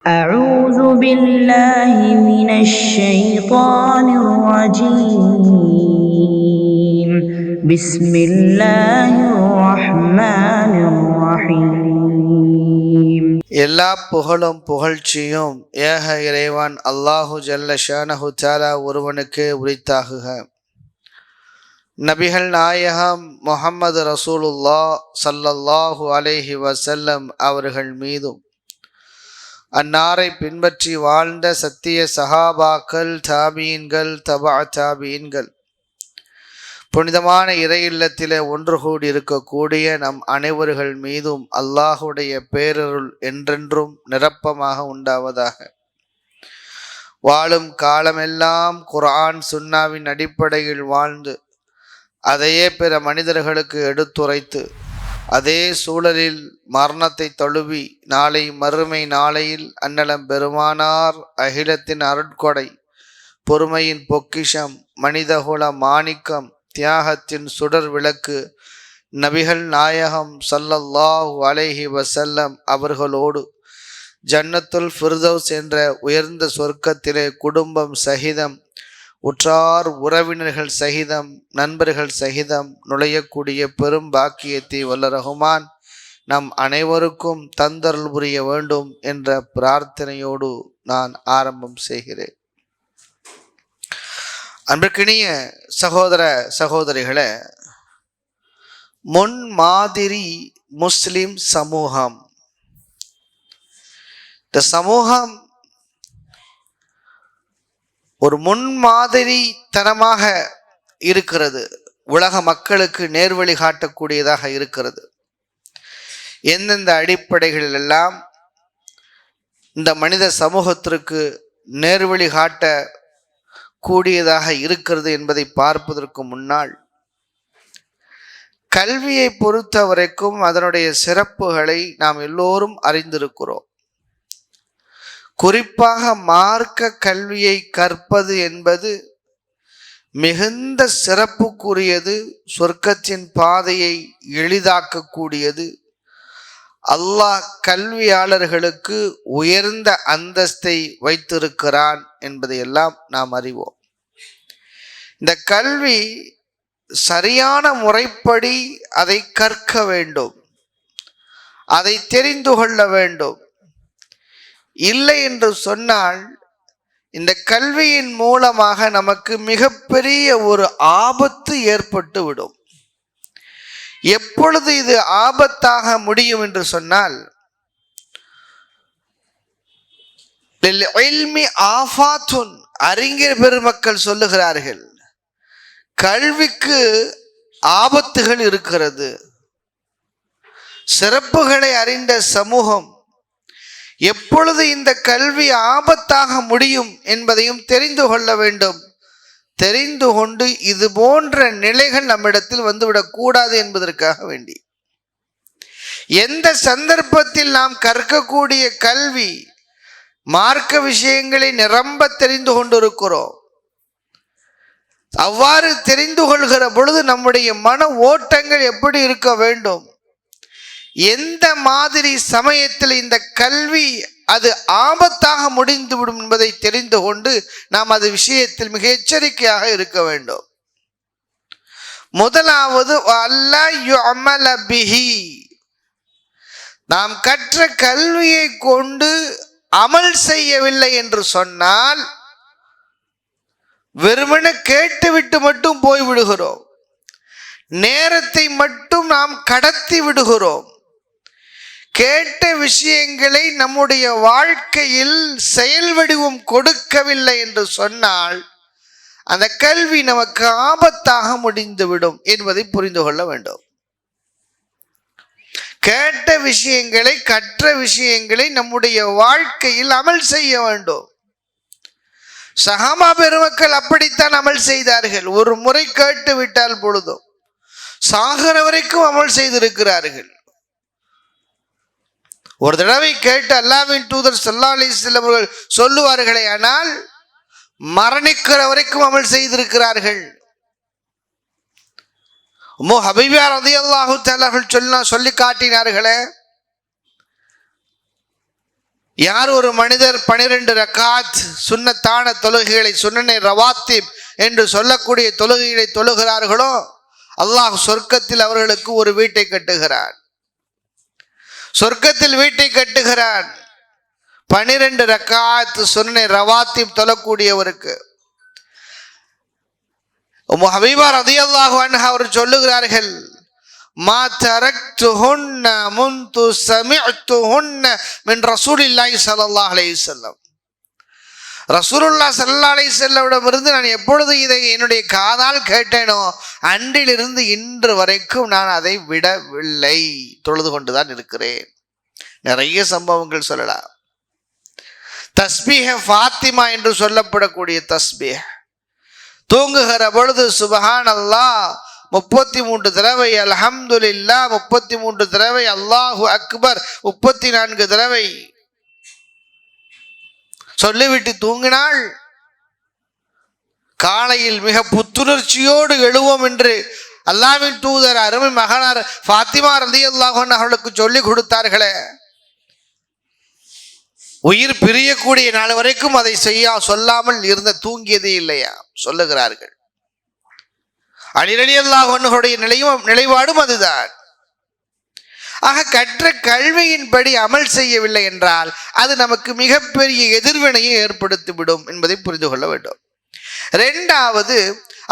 أعوذ بالله من الشيطان الرجيم بسم الله الرحمن الرحيم. எல்லா புகழும் புகழ்ச்சியும் ஏக இறைவன் அல்லாஹு ஜல்ல ஷானஹு தஆலா ஒருவனுக்கு உரித்தாகுக. நபிகள் நாயகம் முஹம்மது ரசூலுல்லாஹ் ஸல்லல்லாஹு அலைஹி வஸல்லம் அவர்கள் மீதும் அன்னாரை பின்பற்றி வாழ்ந்த சத்திய சஹாபாக்கள், தாபீன்கள், தபா தாபீன்கள், புனிதமான இறை இல்லத்திலே ஒன்று கூடி இருக்கக்கூடிய நம் அனைவர்கள் மீதும் அல்லாஹுடைய பேரருள் என்றென்றும் நிரப்பமாக உண்டாவதாக. வாழும் காலமெல்லாம் குர்ஆன் சுன்னாவின் அடிப்படையில் வாழ்ந்து அதையே பிற மனிதர்களுக்கு எடுத்துரைத்து அதே சூழலில் மரணத்தை தழுவி நாளை மறுமை நாளையில் அன்னலம் பெருமானார் அகிலத்தின் அருட்கொடை, பொறுமையின் பொக்கிஷம், மனிதகுல மாணிக்கம், தியாகத்தின் சுடர் விளக்கு நபிகள் நாயகம் ஸல்லல்லாஹு அலைஹி வஸல்லம் அவர்களோடு ஜன்னத்துல் ஃபிர்தௌஸ் என்ற உயர்ந்த சொர்க்கத்திலே குடும்பம் சகிதம், உற்றார் உறவினர்கள் சகிதம், நண்பர்கள் சகிதம் நுழையக்கூடிய பெரும் பாக்கியத்தை வல்ல ரஹ்மான் நம் அனைவருக்கும் தந்தருள் புரிய வேண்டும் என்ற பிரார்த்தனையோடு நான் ஆரம்பம் செய்கிறேன். அன்பிற்கினிய சகோதர சகோதரிகளே, முன்மாதிரி முஸ்லிம் சமூகம், இந்த சமூகம் ஒரு முன்மாதிரித்தனமாக இருக்கிறது, உலக மக்களுக்கு நேர்வழி காட்டக்கூடியதாக இருக்கிறது. எந்தெந்த அடிப்படைகளில் எல்லாம் இந்த மனித சமூகத்திற்கு நேர்வழி காட்ட கூடியதாக இருக்கிறது என்பதை பார்ப்பதற்கு முன்னால் கல்வியை பொறுத்த வரைக்கும் அதனுடைய சிறப்புகளை நாம் எல்லோரும் அறிந்திருக்கிறோம். குறிப்பாக மார்க்க கல்வியை கற்பது என்பது மிகுந்த சிறப்புக்குரியது, சொர்க்கத்தின் பாதையை எளிதாக்கக்கூடியது, அல்லாஹ் கல்வியாளர்களுக்கு உயர்ந்த அந்தஸ்தை வைத்திருக்கிறான் என்பதையெல்லாம் நாம் அறிவோம். இந்த கல்வி சரியான முறைப்படி அதை கற்க வேண்டும், அதை தெரிந்து கொள்ள வேண்டும். இல்லை என்று சொன்னால் இந்த கல்வியின் மூலமாக நமக்கு மிகப்பெரிய ஒரு ஆபத்து ஏற்பட்டு விடும். எப்பொழுது இது ஆபத்தாக முடியும் என்று சொன்னால், அறிஞர் பெருமக்கள் சொல்லுகிறார்கள், கல்விக்கு ஆபத்துகள் இருக்கிறது. சிறப்புகளை அறிந்த சமூகம் எப்பொழுது இந்த கல்வி ஆபத்தாக முடியும் என்பதையும் தெரிந்து கொள்ள வேண்டும். தெரிந்து கொண்டு இது போன்ற நிலைகள் நம்மிடத்தில் வந்துவிடக்கூடாது என்பதற்காக வேண்டி எந்த சந்தர்ப்பத்தில் நாம் கற்கக்கூடிய கல்வி மார்க்க விஷயங்களை நிரம்ப தெரிந்து கொண்டிருக்கிறோம், அவ்வாறு தெரிந்து கொள்கிற பொழுது நம்முடைய மன ஓட்டங்கள் எப்படி இருக்க வேண்டும், எந்த மாதிரி சமயத்தில் இந்த கல்வி அது ஆபத்தாக முடிந்துவிடும் என்பதை தெரிந்து கொண்டு நாம் அது விஷயத்தில் மிக எச்சரிக்கையாக இருக்க வேண்டும். முதலாவது நாம் கற்ற கல்வியை கொண்டு அமல் செய்யவில்லை என்று சொன்னால் வெறுமன கேட்டுவிட்டு மட்டும் போய்விடுகிறோம், நேரத்தை மட்டும் நாம் கடத்தி விடுகிறோம். கேட்ட விஷயங்களை நம்முடைய வாழ்க்கையில் செயல் வடிவம் கொடுக்கவில்லை என்று சொன்னால் அந்த கல்வி நமக்கு ஆபத்தாக முடிந்துவிடும் என்பதை புரிந்து கொள்ள வேண்டும். கேட்ட விஷயங்களை, கற்ற விஷயங்களை நம்முடைய வாழ்க்கையில் அமல் செய்ய வேண்டும். சஹாபா பெருமக்கள் அப்படித்தான் அமல் செய்தார்கள். ஒரு முறை கேட்டு விட்டால் பொழுதும் சாகர வரைக்கும் அமல் செய்திருக்கிறார்கள். ஒரு தடவை கேட்டு அல்லாஹ்வின் தூதர் ஸல்லல்லாஹு அலைஹி வஸல்லம் அவர்கள் சொல்லுவார்களே, ஆனால் மரணிக்கிற வரைக்கும் அமல் செய்திருக்கிறார்கள். உம்மு ஹபீபா ரலியல்லாஹு தஆலா சொல்லி காட்டினார்களே, யார் ஒரு மனிதர் 12 ரக்காத் சுன்னத்தான தொழுகைகளை, சுன்னனை ரவாத்திப் என்று சொல்லக்கூடிய தொழுகைகளை தொழுகிறார்களோ அல்லாஹ் சொர்க்கத்தில் அவர்களுக்கு ஒரு வீட்டை கட்டுகிறான். சொர்க்கத்தில் வீட்டை கட்டுகிறான். 12 ரக்காத் சுன்னனை ரவாத்திப் தொழக்கூடியவருக்கு. ஹபீபா ரலியல்லாஹு அன்ஹா அவர் சொல்லுகிறார்கள், மா தரக்துஹுன்ன முன்து சமிஅத்துஹுன்ன மின் ரசூலில்லாஹி ஸல்லல்லாஹு அலைஹி வஸல்லம். ரசூலுல்லாஹ் ஸல்லல்லாஹு அலைஹி வஸல்லம் இருந்து நான் எப்பொழுது இதை என்னுடைய காதால் கேட்டேனோ அன்றிலிருந்து இன்று வரைக்கும் நான் அதை விடவில்லை, தொழுது கொண்டுதான் இருக்கிறேன். நிறைய சம்பவங்கள் சொல்லலாம். தஸ்பீஹ ஃபாத்திமா என்று சொல்லப்படக்கூடிய தஸ்பீஹ், தூங்குகிற பொழுது சுப்ஹானல்லாஹ் 33 தடவை, அல்ஹம்துலில்லாஹ் 33 தடவை, அல்லாஹு அக்பர் 34 தடவை சொல்லிவிட்டு தூங்கினாள். காலையில் மிக புத்துணர்ச்சியோடு எழுவோம் என்று அல்லாஹ்வின் தூதர் அருமை மகனார் ஃபாத்திமா ரலியல்லாஹு அன்ஹா அவர்களுக்கு சொல்லி கொடுத்தார்களே, உயிர் பிரியக்கூடிய நாள் வரைக்கும் அதை சொல்லாமல் இருந்த தூங்கியதே இல்லையா சொல்லுகிறார்கள். அலி ரலியல்லாஹு அன்ஹுடைய நிலைப்பாடும் அதுதான். ஆக கற்ற கல்வியின்படி அமல் செய்யவில்லை என்றால் அது நமக்கு மிகப்பெரிய எதிர்வினையை ஏற்படுத்திவிடும் என்பதை புரிந்து கொள்ள வேண்டும். இரண்டாவது,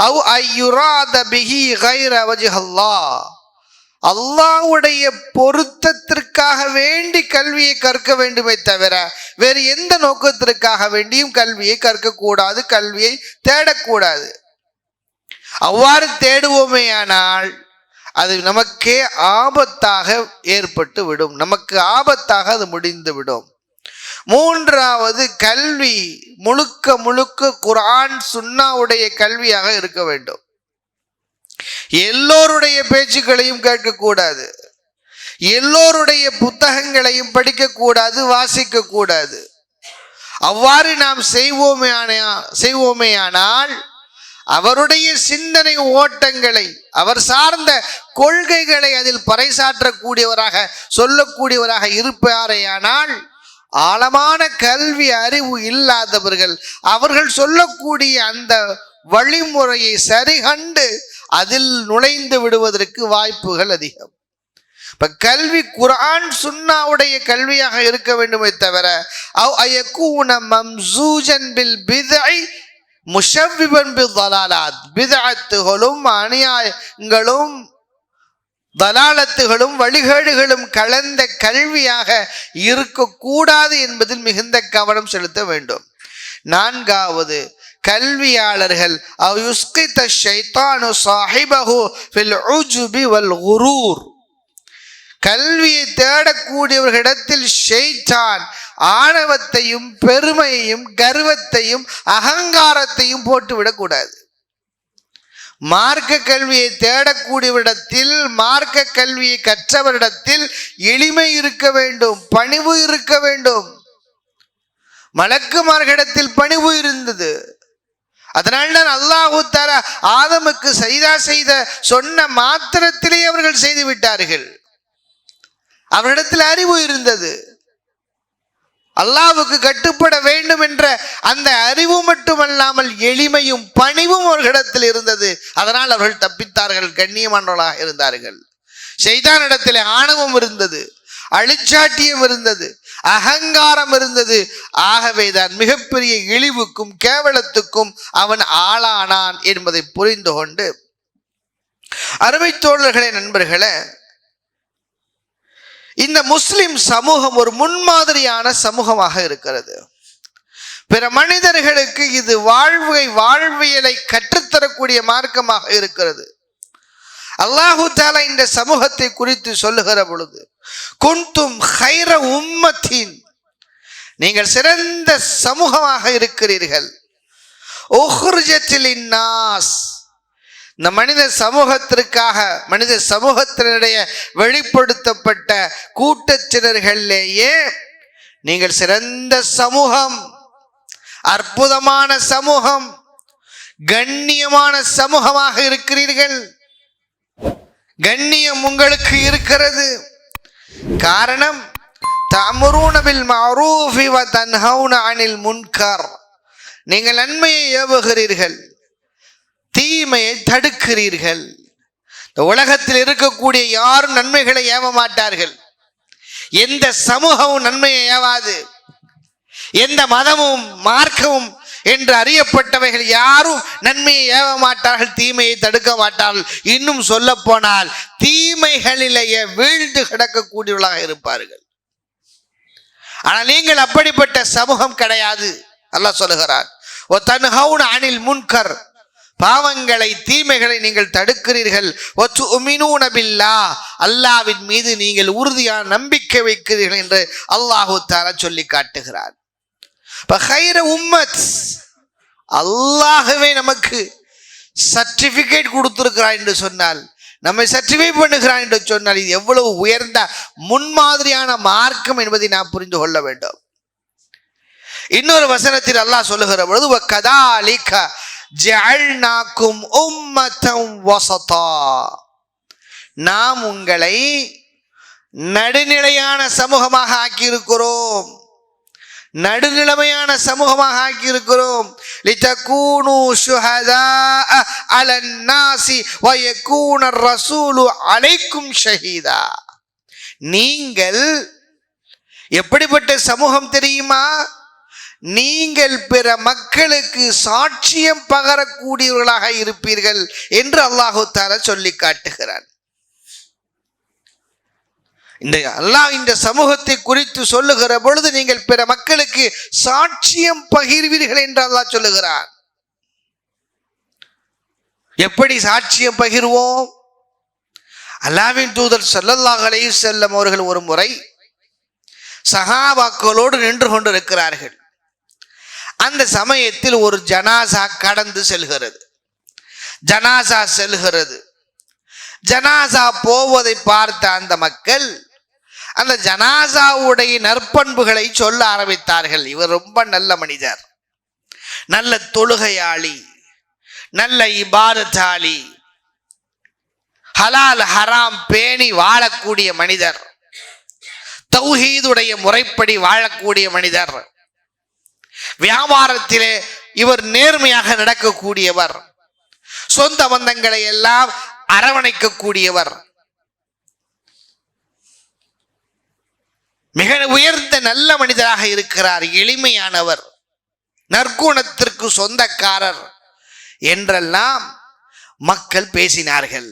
அவ் ஐயுராத பிஹி கைர வஜ்ஹல்லாஹ், அல்லாஹ்வுடைய பொருத்தத்திற்காக வேண்டி கல்வியை கற்க வேண்டுமே தவிர வேறு எந்த நோக்கத்திற்காக வேண்டியும் கல்வியை கற்கக்கூடாது, கல்வியை தேடக்கூடாது. அவ்வாறு தேடுவோமேயானால் அது நமக்கே ஆபத்தாக ஏற்பட்டு விடும், நமக்கு ஆபத்தாக அது முடிந்து விடும். மூன்றாவது, கல்வி முழுக்க முழுக்க குர்ஆன் சுன்னாவுடைய கல்வியாக இருக்க வேண்டும். எல்லோருடைய பேச்சுக்களையும் கேட்கக்கூடாது, எல்லோருடைய புத்தகங்களையும் படிக்கக்கூடாது, வாசிக்க கூடாது. அவ்வாறு நாம் செய்வோமேயானால் அவருடைய சிந்தனை ஓட்டங்களை, அவர் சார்ந்த கொள்கைகளை அதில் பறைசாற்றக்கூடியவராக சொல்லக்கூடியவராக இருப்பாரேயானால் ஆழமான கல்வி அறிவு இல்லாதவர்கள் அவர்கள் சொல்லக்கூடிய அந்த வழிமுறையை சரிகண்டு அதில் நுழைந்து விடுவதற்கு வாய்ப்புகள் அதிகம். இப்ப கல்வி குர்ஆன் சுன்னாவுடைய கல்வியாக இருக்க வேண்டுமே தவிர அவ் அயக்கூன மம்சூஜன் பில் பித்ஐ முஷவ்விபன் பில் தலாலாத், பித்அத்துகளும் அநியாயங்களும் தலாலத்துகளும் வழிகேடுகளும் கலந்த கல்வியாக இருக்கக்கூடாது என்பதில் மிகுந்த கவனம் செலுத்த வேண்டும். நான்காவது, கல்வியாளர்கள் அவ் யுஸ்கித ஷைத்தானு சாஹிபஹு ஃபில் உஜ்பி வல் குரூர், கல்வியை தேடக்கூடியவர்களிடத்தில் ஷைத்தான் ஆணவத்தையும் பெருமையையும் கர்வத்தையும் அகங்காரத்தையும் போட்டுவிடக்கூடாது. மார்க்க கல்வியை தேடக்கூடியவரிடத்தில், மார்க்க கல்வியை கற்றவரிடத்தில் எளிமை இருக்க வேண்டும், பணிவு இருக்க வேண்டும். மலக்குமார்களிடத்தில் பணிவு இருந்தது. அதனால்தான் அல்லாஹு தஆலா ஆதமுக்கு சஜ்தா செய்த சொன்ன மாத்திரத்திலே அவர்கள் செய்து விட்டார்கள். அவரிடத்தில் அறிவு இருந்தது. அல்லாஹ்வுக்கு கட்டுப்பட வேண்டும் என்ற அந்த அறிவு மட்டுமல்லாமல் எளிமையும் பணிவும் அவர்களிடத்தில் இருந்தது. அதனால் அவர்கள் தப்பித்தார்கள், கண்ணியமானவர்களாக இருந்தார்கள். ஷைத்தானிடத்தில் ஆணவம் இருந்தது, அழிச்சாட்டியம் இருந்தது, அகங்காரம் இருந்தது. ஆகவேதான் மிகப்பெரிய இழிவுக்கும் கேவலத்துக்கும் அவன் ஆளானான் என்பதை புரிந்து கொண்டு, அருமை தோழர்களே, நண்பர்களே, இந்த முஸ்லிம் சமூகம் ஒரு முன்மாதிரியான சமூகமாக இருக்கிறது. பிற மனிதர்களுக்கு இது வாழ்வியலை கற்றுத்தரக்கூடிய மார்க்கமாக இருக்கிறது. அல்லாஹு தஆலா இந்த சமூகத்தை குறித்து சொல்லுகிற பொழுது, குன்தும் கைர உம்மத்தின், நீங்கள் சிறந்த சமூகமாக இருக்கிறீர்கள். உஹ்ரிஜத் லின்னாஸ், இந்த மனித சமூகத்திற்காக, மனித சமூகத்தினுடைய வெளிப்படுத்தப்பட்ட கூட்டத்தினர்களிலேயே நீங்கள் சிறந்த சமூகம், அற்புதமான சமூகம், கண்ணியமான சமூகமாக இருக்கிறீர்கள். கண்ணியம் உங்களுக்கு இருக்கிறது. காரணம், தஅமுரூன பில் மஅரூஃபி வ தன்ஹவுன அனில் முன்கர். நீங்கள் நன்மையை ஏவுகிறீர்கள், தீமையை தடுக்கிறீர்கள். இந்த உலகத்தில் இருக்கக்கூடிய யாரும் நன்மைகளை ஏவ மாட்டார்கள். எந்த சமூகமும் நன்மையை ஏவாது. எந்த மதமும் மார்க்கமும் என்று அறியப்பட்டவைகள் யாரும் நன்மையை ஏவ மாட்டார்கள், தீமையை தடுக்க மாட்டார்கள். இன்னும் சொல்ல போனால் தீமைகளிலேயே வீழ்ந்து கிடக்கக்கூடியவர்களாக இருப்பார்கள். ஆனால் நீங்கள் அப்படிப்பட்ட சமூகம் கிடையாது. அல்லாஹ் சொல்லுகிறார், ஓ தன்ஹவுன அனில் முன்கர், பாவங்களை தீமைகளை நீங்கள் தடுக்கிறீர்கள். வ துமினூன பில்லாஹ், அல்லாஹ்வின் மீது நீங்கள் உறுதியான நம்பிக்கை வைக்கிறீர்கள் என்று அல்லாஹ் தஆலா சொல்லி காட்டுகிறார். பகைர உம்மத், அல்லாஹ்வே நமக்கு சர்டிபிகேட் கொடுத்திருக்கிறார் என்று சொன்னால், நம்மை சர்டிஃபை பண்ணுகிறான் என்று சொன்னால் இது எவ்வளவு உயர்ந்த முன்மாதிரியான மார்க்கம் என்பதை நாம் புரிந்து கொள்ள வேண்டும். இன்னொரு வசனத்தில் அல்லாஹ் சொல்லுகிற பொழுது வகதாலிக ஜஅல்நாகும் உம்மத்தன் வஸதா, நாம் உங்களை நடுநிலையான சமூகமாக ஆக்கியிருக்கிறோம், நடுநிலைமையான சமூகமாக ஆக்கியிருக்கிறோம். லிதகூனு ஷுஹதாஅ அலன் நாஸி வ யகூன ரசூலு அலைக்கும் ஷஹீதா. நீங்கள் எப்படிப்பட்ட சமூகம் தெரியுமா? நீங்கள் பிற மக்களுக்கு சாட்சியம் பகரக்கூடியவர்களாக இருப்பீர்கள் என்று அல்லாஹ் தஆலா சொல்லி காட்டுகிறான். அல்லாஹ் இந்த சமூகத்தை குறித்து சொல்லுகிற பொழுது நீங்கள் பிற மக்களுக்கு சாட்சியம் பகிர்வீர்கள் என்று அல்லாஹ் சொல்லுகிறான். எப்படி சாட்சியம் பகிர்வோம்? அல்லாஹ்வின் தூதர் ஸல்லல்லாஹு அலைஹி வஸல்லம் அவர்கள் ஒரு முறை சஹாபாக்களோடு நின்று கொண்டிருக்கிறார்கள். அந்த சமயத்தில் ஒரு ஜனாசா கடந்து செல்கிறது. ஜனாசா செல்கிறது. ஜனாசா போவதை பார்த்த அந்த மக்கள் அந்த ஜனாசாவுடைய நற்பண்புகளை சொல்ல ஆரம்பித்தார்கள். இவர் ரொம்ப நல்ல மனிதர், நல்ல தொழுகையாளி, நல்ல இபாதத்தாளி, ஹலால் ஹராம் பேணி வாழக்கூடிய மனிதர், தௌஹீதுடைய முறைப்படி வாழக்கூடிய மனிதர், வியாபாரத்திலே இவர் நேர்மையாக நடக்கக்கூடியவர், சொந்த பந்தங்களை எல்லாம் அரவணைக்கக்கூடியவர், மிக உயர்ந்த நல்ல மனிதராக இருக்கிறார், எளிமையானவர், நற்குணத்திற்கு சொந்தக்காரர் என்றெல்லாம் மக்கள் பேசினார்கள்.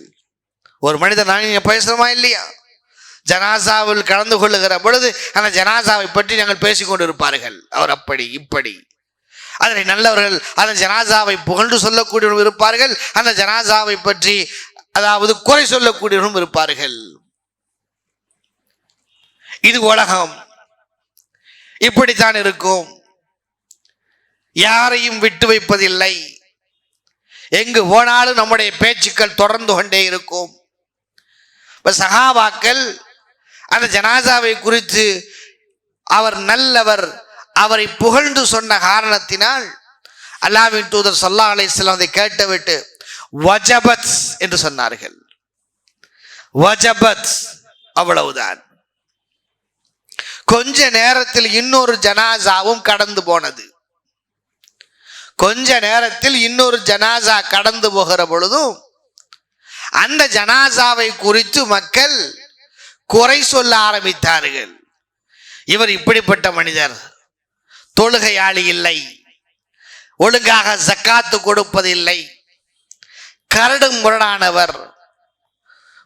ஒரு மனிதர் நான் பேசுறோமா இல்லையா? ஜனாசாவில் கலந்து கொள்ளுகிற பொழுது அந்த ஜனாசாவை பற்றி நாங்கள் பேசிக்கொண்டு இருப்பார்கள். அவர் அப்படி இப்படி. அதில் நல்லவர்கள் அந்த ஜனாசாவை புகழ்ந்து சொல்லக்கூடியவரும் இருப்பார்கள், அந்த ஜனாசாவை பற்றி அதாவது குறை சொல்லக்கூடியவரும் இருப்பார்கள். இது உலகம், இப்படித்தான் இருக்கும். யாரையும் விட்டு வைப்பதில்லை. எங்கு போனாலும் நம்முடைய பேச்சுக்கள் தொடர்ந்து கொண்டே இருக்கும். சஹாபாக்கள் அந்த ஜனாசாவை குறித்து அவர் நல்லவர், அவரை புகழ்ந்து சொன்ன காரணத்தினால் அல்லாஹ்வின் தூதர் ஸல்லல்லாஹு அலைஹி வஸல்லம் அதை கேட்டுவிட்டு வஜபத் என்று சொன்னார்கள். வஜபத், அவ்வளவுதான். கொஞ்ச நேரத்தில் இன்னொரு ஜனாசாவும் கடந்து போனது. கொஞ்ச நேரத்தில் இன்னொரு ஜனாசா கடந்து போகிற பொழுதும் அந்த ஜனாசாவை குறித்து மக்கள் குறை சொல்ல ஆரம்பித்தார்கள். இவர் இப்படிப்பட்ட மனிதர், தொழுகையாளி இல்லை, ஒழுங்காக ஜக்காத்து கொடுப்பதில்லை, கரடு முரடானவர்,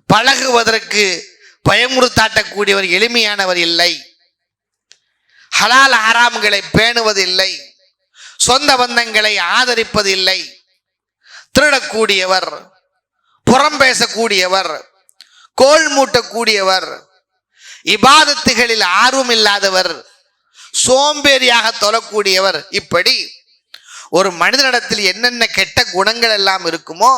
பழகுவதற்கு பயமுறுத்தாட்டக்கூடியவர், எளிமையானவர் இல்லை, ஹலால் ஹராம்களை பேணுவதில்லை, சொந்த பந்தங்களை ஆதரிப்பதில்லை, திருடக்கூடியவர், புறம் பேசக்கூடியவர், கோல் மூட்டக்கூடியவர், இபாதத்துகளில் ஆர்வம் இல்லாதவர், சோம்பேறியாக தொழக்கூடியவர். இப்படி ஒரு மனிதனிடத்தில் என்னென்ன கெட்ட குணங்கள் எல்லாம் இருக்குமோ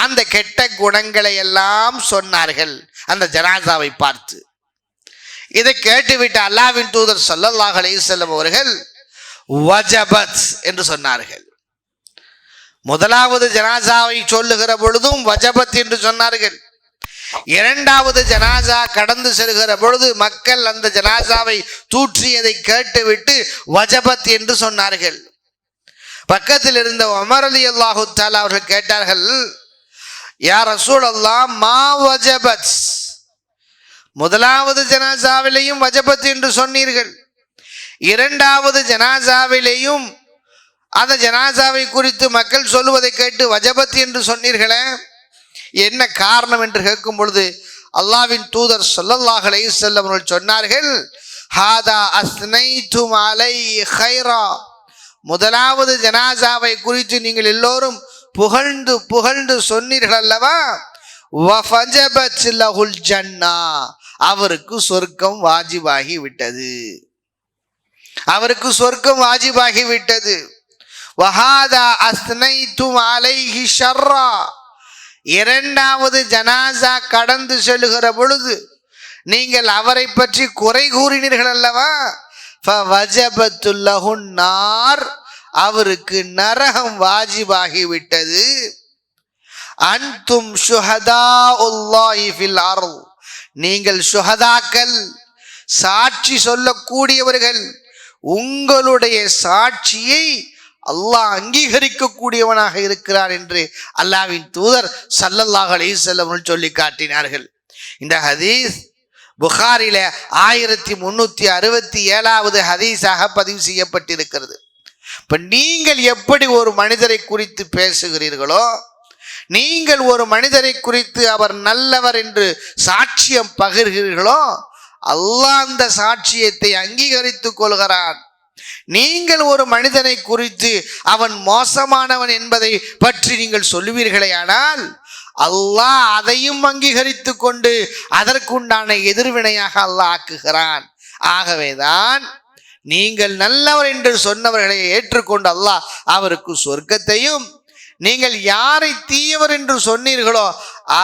அந்த கெட்ட குணங்களை எல்லாம் சொன்னார்கள் அந்த ஜனாசாவை பார்த்து. இதை கேட்டுவிட்டு அல்லாஹ்வின் தூதர் ஸல்லல்லாஹு அலைஹி வஸல்லம் அவர்கள் வஜபத் என்று சொன்னார்கள். முதலாவது ஜனாசாவை சொல்லுகிற பொழுதும் வஜபத் என்று சொன்னார்கள். இரண்டாவது ஜனாசா கடந்து செல்கிற பொழுது மக்கள் அந்த ஜனாசாவை தூற்றியதை கேட்டுவிட்டு வஜபத் என்று சொன்னார்கள். பக்கத்தில் இருந்த உமர் ரலியல்லாஹு தஆலா அவர்கள் கேட்டார்கள், யா ரசூலல்லாஹ் மா வஜபத், முதலாவது ஜனாசாவிலேயும் வஜபத் என்று சொன்னீர்கள், இரண்டாவது ஜனாசாவிலேயும் அந்த ஜனாசாவை குறித்து மக்கள் சொல்லுவதை கேட்டு வஜபத் என்று சொன்னீர்களே, என்ன காரணம் என்று கேட்கும் பொழுது அல்லாஹ்வின் தூதர் ஸல்லல்லாஹு அலைஹி வஸல்லம் அவர்கள் சொன்னார்கள், ஹாதா அஸ்னைதும் அலைஹி கைரா, முதலாவது ஜனாசாவை குறித்து நீங்கள் எல்லோரும் புகழ்ந்து புகழ்ந்து சொன்னீர்கள் அல்லவா, வஃபஜபத் லஹுல் ஜன்னா, அவருக்கு சொர்க்கம் வாஜிபாகி விட்டது, அவருக்கு சொர்க்கம் வாஜிபாகி விட்டது. வஹாதா அஸ்னைதும் அலைஹி ஷர்ரா, இரண்டாவது ஜனாசா கடந்து செல்லுகிற பொழுது நீங்கள் அவரை பற்றி குறை கூறினீர்கள் அல்லவா, ஃபவஜபத்து லஹுன் நார், அவருக்கு நரகம் வாஜிபாகி விட்டது. அன்தும் ஷுஹதாஉல்லாஹி ஃபில் அர்த், நீங்கள் ஷுஹதாக்கள், சாட்சி சொல்லக்கூடியவர்கள், உங்களுடைய சாட்சியை அல்லாஹ் அங்கீகரிக்கக்கூடியவனாக இருக்கிறார் என்று அல்லாஹ்வின் தூதர் ஸல்லல்லாஹு அலைஹி வஸல்லம் சொல்லி காட்டினார்கள். இந்த ஹதீஸ் புகாரில 1367வது ஹதீஸாக பதிவு செய்யப்பட்டிருக்கிறது. இப்ப நீங்கள் எப்படி ஒரு மனிதரை குறித்து பேசுகிறீர்களோ, நீங்கள் ஒரு மனிதரை குறித்து அவர் நல்லவர் என்று சாட்சியம் பகிர்கிறீர்களோ, அல்லாஹ் அந்த சாட்சியத்தை அங்கீகரித்துக் கொள்கிறான். நீங்கள் ஒரு மனிதனை குறித்து அவன் மோசமானவன் என்பதை பற்றி நீங்கள் சொல்லுவீர்களேயானால் அல்லாஹ் அதையும் அங்கீகரித்து கொண்டு அதற்குண்டான எதிர்வினையாக அல்லாஹ் ஆக்குகிறான். ஆகவேதான் நீங்கள் நல்லவர் என்று சொன்னவர்களை ஏற்றுக்கொண்டு அல்லாஹ் அவருக்கு சொர்க்கத்தையும், நீங்கள் யாரை தீயவர் என்று சொன்னீர்களோ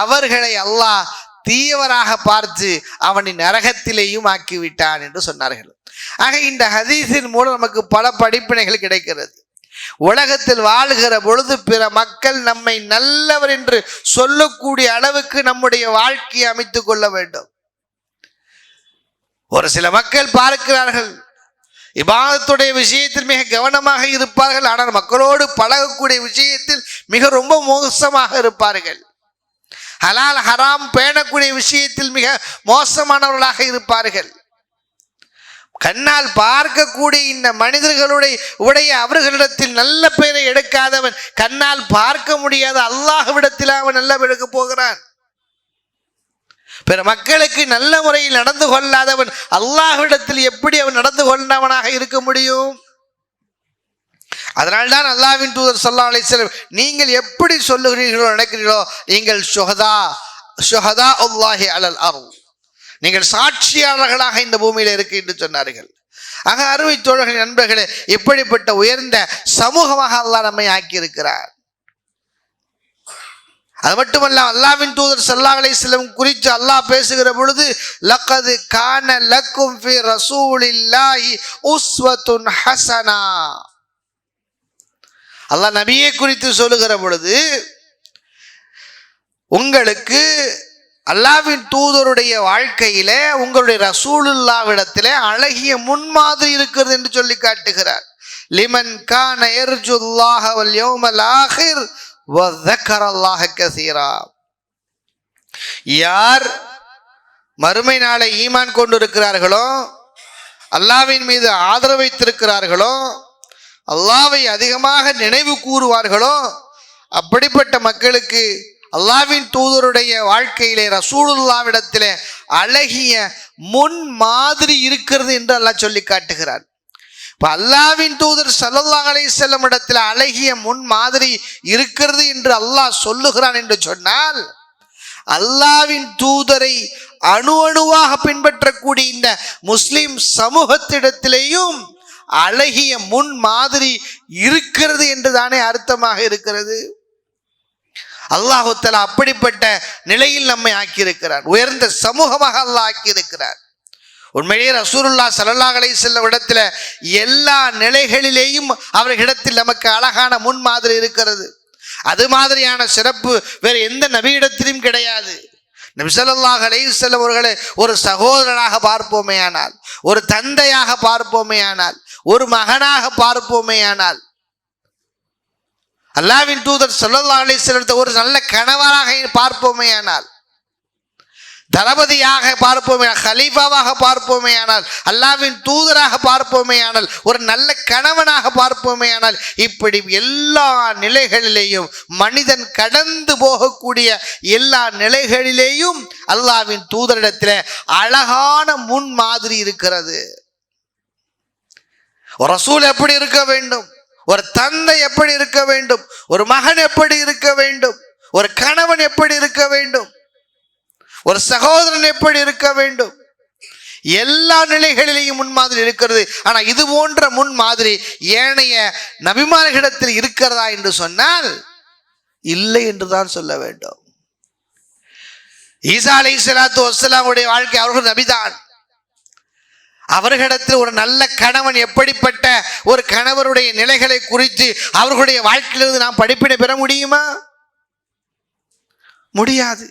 அவர்களை அல்லாஹ் தீயவராக பார்த்து அவனை நரகத்திலேயும் ஆக்கிவிட்டான் என்று சொன்னார்கள். ஆக இந்த ஹதீஸின் மூலம் நமக்கு பல படிப்பினைகள் கிடைக்கிறது. உலகத்தில் வாழ்கிற பொழுது பிற மக்கள் நம்மை நல்லவர் என்று சொல்லக்கூடிய அளவுக்கு நம்முடைய வாழ்க்கையை அமைத்துக் கொள்ள வேண்டும். ஒரு சில மக்கள் பார்க்கிறார்கள், இபாதத்துடைய விஷயத்தில் மிக கவனமாக இருப்பார்கள், ஆனால் மக்களோடு பழகக்கூடிய விஷயத்தில் மிக ரொம்ப மோசமாக இருப்பார்கள். ஹலால் ஹராம் பேணக்கூடிய விஷயத்தில் மிக மோசமானவர்களாக இருப்பார்கள். கண்ணால் பார்க்கக்கூடிய இந்த மனிதர்களுடைய அவர்களிடத்தில் நல்ல பெயரை எடுக்காதவன் கண்ணால் பார்க்க முடியாத அல்லாஹ்விடத்தில் அவன் நல்ல எடுக்க போகிறான். பிற மக்களுக்கு நல்ல முறையில் நடந்து கொள்ளாதவன் அல்லாஹ்விடத்தில் எப்படி அவன் நடந்து கொண்டவனாக இருக்க முடியும்? அதனால்தான் அல்லாஹ்வின் தூதர் ஸல்லல்லாஹு அலைஹி வஸல்லம், நீங்கள் எப்படி சொல்லுகிறீர்களோ நடக்கிறீர்களோ, நீங்கள் ஷுஹதா அல்லாஹி அலல் அர்த், நீங்கள் சாட்சியாளர்களாக இந்த பூமியில இருக்கு என்று சொன்னார்கள். ஆக அருமை தோழர்கள், நண்பர்களே, இப்படிப்பட்ட உயர்ந்த சமூகமாக அல்லாஹ் நம்மை ஆக்கியிருக்கிறார். அது மட்டுமல்ல, அல்லாஹ்வின் தூதர் ஸல்லல்லாஹு அலைஹி வஸல்லம் குறித்து அல்லாஹ் பேசுகிற பொழுது, லக்கது கான லக்கும் ஃபி ரசூலில்லாஹி உஸ்வத்துன் ஹஸனா, அல்லாஹ் நபியை குறித்து சொல்லுகிற பொழுது, உங்களுக்கு அல்லாஹ்வின் தூதருடைய வாழ்க்கையில உங்களுடைய ரசூலுல்லாஹ்விடத்திலே அழகிய முன்மாதிரி இருக்கிறது என்று சொல்லி காட்டுகிறார். லிமன் கான யர்ஜுல்லாஹ வல் யௌமல் ஆகிர் வ ذكرல்லாஹ கஸீரா, யார் மறுமை நாளை ஈமான் கொண்டிருக்கிறார்களோ, அல்லாஹ்வின் மீது ஆதரவு வைத்திருக்கிறார்களோ, அல்லாஹ்வை அதிகமாக நினைவு கூறுவார்களோ, அப்படிப்பட்ட மக்களுக்கு அல்லாஹ்வின் தூதருடைய வாழ்க்கையிலே ரசூலுல்லாஹ்விடத்திலே அழகிய முன் மாதிரி இருக்கிறது என்று அல்லாஹ் சொல்லி காட்டுகிறார். இப்ப அல்லாஹ்வின் தூதர் ஸல்லல்லாஹு அலைஹி வஸல்லம் இடத்தில் அழகிய முன் மாதிரி இருக்கிறது என்று அல்லாஹ் சொல்லுகிறான் என்று சொன்னால், அல்லாஹ்வின் தூதரை அணு அணுவாக பின்பற்றக்கூடிய இந்த முஸ்லிம் சமூகத்திடத்திலேயும் அழகிய முன் மாதிரி இருக்கிறது என்று தானே அர்த்தமாக இருக்கிறது. அல்லாஹு தஆலா அப்படிப்பட்ட நிலையில் நம்மை ஆக்கியிருக்கிறார். உயர்ந்த சமூகமாக அல்லாஹ் ஆக்கியிருக்கிறார். உண்மையிலேயே ரசூலுல்லாஹ் ஸல்லல்லாஹு அலைஹி வஸல்லம் இடத்துல எல்லா நிலைகளிலேயும் அவர்களிடத்தில் நமக்கு அழகான முன்மாதிரி இருக்கிறது. அது மாதிரியான சிறப்பு வேறு எந்த நபியிடத்திலும் கிடையாது. நபி ஸல்லல்லாஹு அலைஹி வஸல்லம் அவர்களை ஒரு சகோதரனாக பார்ப்போமேயானால், ஒரு தந்தையாக பார்ப்போமேயானால், ஒரு மகனாக பார்ப்போமேயானால், அல்லாஹ்வின் தூதர் ஸல்லல்லாஹு அலைஹி வஸல்லம் ஒரு நல்ல கணவராக பார்ப்போமேயானால், தளபதியாக பார்ப்போமே, கலீஃபாவாக பார்ப்போமேயானால், அல்லாஹ்வின் தூதராக பார்ப்போமேயானால், ஒரு நல்ல கணவனாக பார்ப்போமேயானால், இப்படி எல்லா நிலைகளிலேயும் மனிதன் கடந்து போகக்கூடிய எல்லா நிலைகளிலேயும் அல்லாஹ்வின் தூதரிடத்தில் அழகான முன் மாதிரி இருக்கிறது. ஒரு ரசூல் எப்படி இருக்க வேண்டும், ஒரு தந்தை எப்படி இருக்க வேண்டும், ஒரு மகன் எப்படி இருக்க வேண்டும், ஒரு கணவன் எப்படி இருக்க வேண்டும், ஒரு சகோதரன் எப்படி இருக்க வேண்டும், எல்லா நிலைகளிலேயும் முன்மாதிரி இருக்கிறது. ஆனா இது போன்ற முன்மாதிரி ஏனைய நபிமார்களிடத்தில் இருக்கிறதா என்று சொன்னால் இல்லை என்றுதான் சொல்ல வேண்டும். ஈசா அலைஹிஸ்ஸலாத்து வஸ்ஸலாமுடைய வாழ்க்கை, அவர்கள் நபிதான். அவர்களிடத்தில் ஒரு நல்ல கணவன் எப்படிப்பட்ட ஒரு கணவருடைய நிலைகளை குறித்து அவர்களுடைய வாழ்க்கையிலிருந்து நாம் படிப்பினை பெற முடியுமா? முடியாது.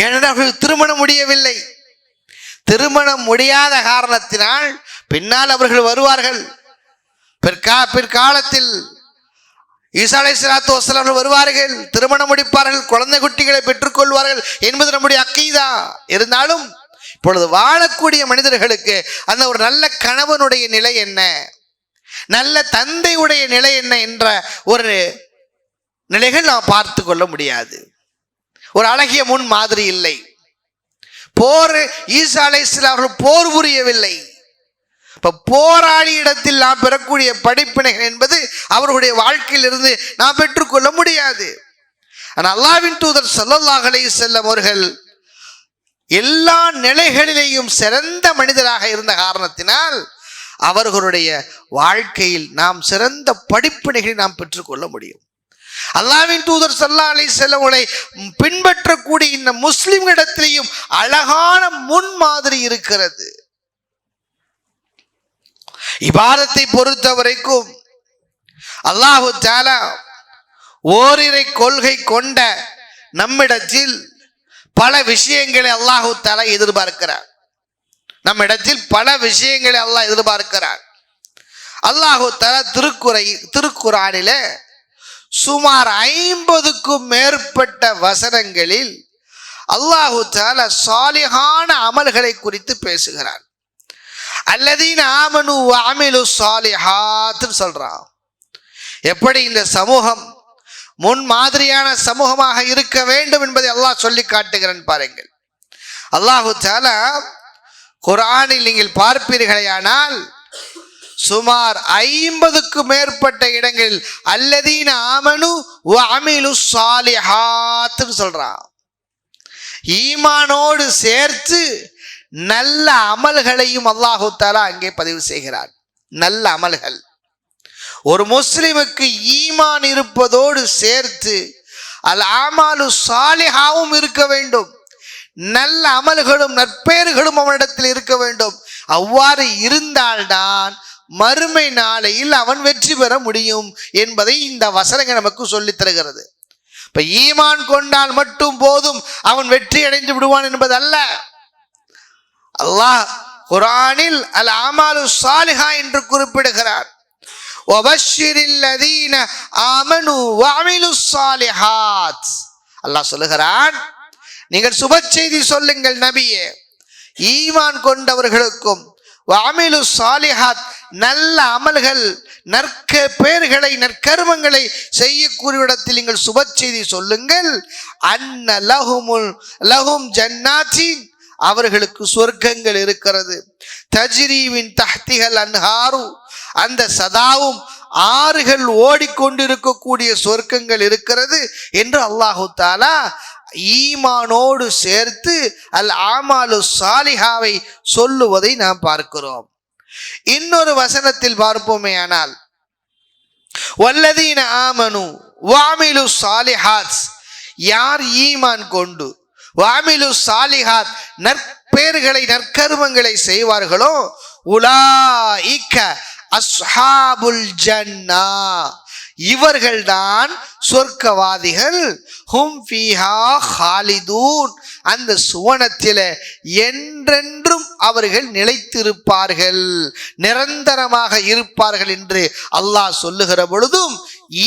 ஏனென்றால் அவர்கள் திருமணம் முடியவில்லை. திருமணம் முடியாத காரணத்தினால் பின்னால் அவர்கள் வருவார்கள். பிற்காலத்தில் ஈசா அலைஹிஸ்ஸலாத்து வஸ்ஸலாம் வருவார்கள், திருமணம் முடிப்பார்கள், குழந்தை குட்டிகளை பெற்றுக்கொள்வார்கள் என்பது நம்முடைய அக்கீதா. இருந்தாலும் இப்பொழுது வாழக்கூடிய மனிதர்களுக்கு அந்த ஒரு நல்ல கணவனுடைய நிலை என்ன, நல்ல தந்தையுடைய நிலை என்ன என்ற ஒரு நிலைகள் நாம் பார்த்து கொள்ள முடியாது. ஒரு அழகிய முன் மாதிரி இல்லை. ஈசா அலைஹிஸ்ஸலாம் அவர்கள் போர் புரியவில்லை. இப்ப போராளி இடத்தில் நாம் பெறக்கூடிய படிப்பினைகள் என்பது அவர்களுடைய வாழ்க்கையிலிருந்து நாம் பெற்றுக்கொள்ள முடியாது. ஆனால் அல்லாஹ்வின் தூதர் ஸல்லல்லாஹு அலைஹி வஸல்லம் அவர்கள் எல்லா நிலைகளிலேயும் சிறந்த மனிதராக இருந்த காரணத்தினால் அவர்களுடைய வாழ்க்கையில் நாம் சிறந்த படிப்பினைகளை நாம் பெற்றுக்கொள்ள முடியும். அல்லாஹ்வின் தூதர் ஸல்லல்லாஹு அலைஹி வஸல்லம் அவர்களை பின்பற்றக்கூடிய இந்த முஸ்லிம்களிடத்திலேயும் அழகான முன்மாதிரி இருக்கிறது. இபாதத்தை பொறுத்த வரைக்கும் அல்லாஹு தஆலா ஓரிரை கொள்கை கொண்ட நம்மிடத்தில் பல விஷயங்களை அல்லாஹு தஆலா எதிர்பார்க்கிறார். நம்மிடத்தில் பல விஷயங்களை அல்லாஹ் எதிர்பார்க்கிறார். அல்லாஹு தஆலா திருக்குர்ஆனிலே சுமார் 50க்கும் மேற்பட்ட வசனங்களில் அல்லாஹு தஆலா சாலிஹான அமல்களை குறித்து பேசுகிறார். அல்லதீன ஆமனு வ அமிலு ஸாலிஹாத் சொல்றான். எப்படி இந்த சமூகம் முன் மாதிரியான சமூகமாக இருக்க வேண்டும் என்பதை அல்லாஹ் சொல்லி காட்டுகிறான் பாருங்கள். அல்லாஹு தஆலா குர்ஆனில் நீங்கள் பார்ப்பீர்களேயானால் சுமார் 50க்கும் மேற்பட்ட இடங்களில் அல்லதீன ஆமனு வ அமிலு ஸாலிஹாத் சொல்றான். ஈமானோடு சேர்த்து நல்ல அமல்களையும் அல்லாஹு தஆலா அங்கே பதிவு செய்கிறார். நல்ல அமல்கள் ஒரு முஸ்லிமுக்கு ஈமான் இருப்பதோடு சேர்த்து அல் ஆமாலு ஸாலிஹாவும் இருக்க வேண்டும். நல்ல அமல்களும் நற்பெயர்களும் அவனிடத்தில் இருக்க வேண்டும். அவ்வாறு இருந்தால்தான் மறுமை நாளையில் அவன் வெற்றி பெற முடியும் என்பதை இந்த வசனங்கள் நமக்கு சொல்லித் தருகிறது. இப்ப ஈமான் கொண்டால் மட்டும் போதும் அவன் வெற்றி அடைந்து விடுவான் என்பது அல்ல. அல்லாஹ் குர்ஆனில் அல் ஆமாலு ஸாலிஹா என்று குறிப்பிடுகிறார். வபஷ்ஷிரில் லதீன ஆமனு வ அமிலுஸ் ஸாலிஹாத். அல்லாஹ் சொல்லுகிறான், நீங்கள் சுப செய்தி சொல்லுங்கள் நபியே, ஈமான் கொண்டவர்களுக்கும் வ அமிலுஸ் ஸாலிஹாத் நல்ல அமல்கள் நற்பெயர்களை நற்கர்மங்களை செய்யக்கூடிய இடத்தில் நீங்கள் சுப செய்தி சொல்லுங்கள். அன்ன லஹும் ஜன்னாத்தின், அவர்களுக்கு சொர்க்கங்கள் இருக்கிறது. தஜ்ரீவின் தஹ்திஹல் அன்ஹாரு, அந்த சதாவும் ஆறுகள் ஓடிக்கொண்டிருக்கக்கூடிய சொர்க்கங்கள் இருக்கிறது என்று அல்லாஹு தஆலா ஈமானோடு சேர்த்து அல் ஆமாலு ஸாலிஹாவை சொல்லுவதை நாம் பார்க்கிறோம். இன்னொரு வசனத்தில் பார்ப்போமேயானால் வல்லதீன ஆமனு வ அமிலு ஸாலிஹாத், யார் ஈமான் கொண்டு வ அமிலு ஸாலிஹாத் நற்பெயர்களை நற்கர்மங்களை செய்வார்களோ உலாயிக அஸ்ஹாபுல் ஜன்னா, இவர்கள்தான் சொர்க்கவாதிகள். ஹும் ஃபீஹா ஹாலிதூன், அந்த சுவனத்தில என்றென்றும் அவர்கள் நிலைத்திருப்பார்கள், நிரந்தரமாக இருப்பார்கள் என்று அல்லாஹ் சொல்லுகிற பொழுதும்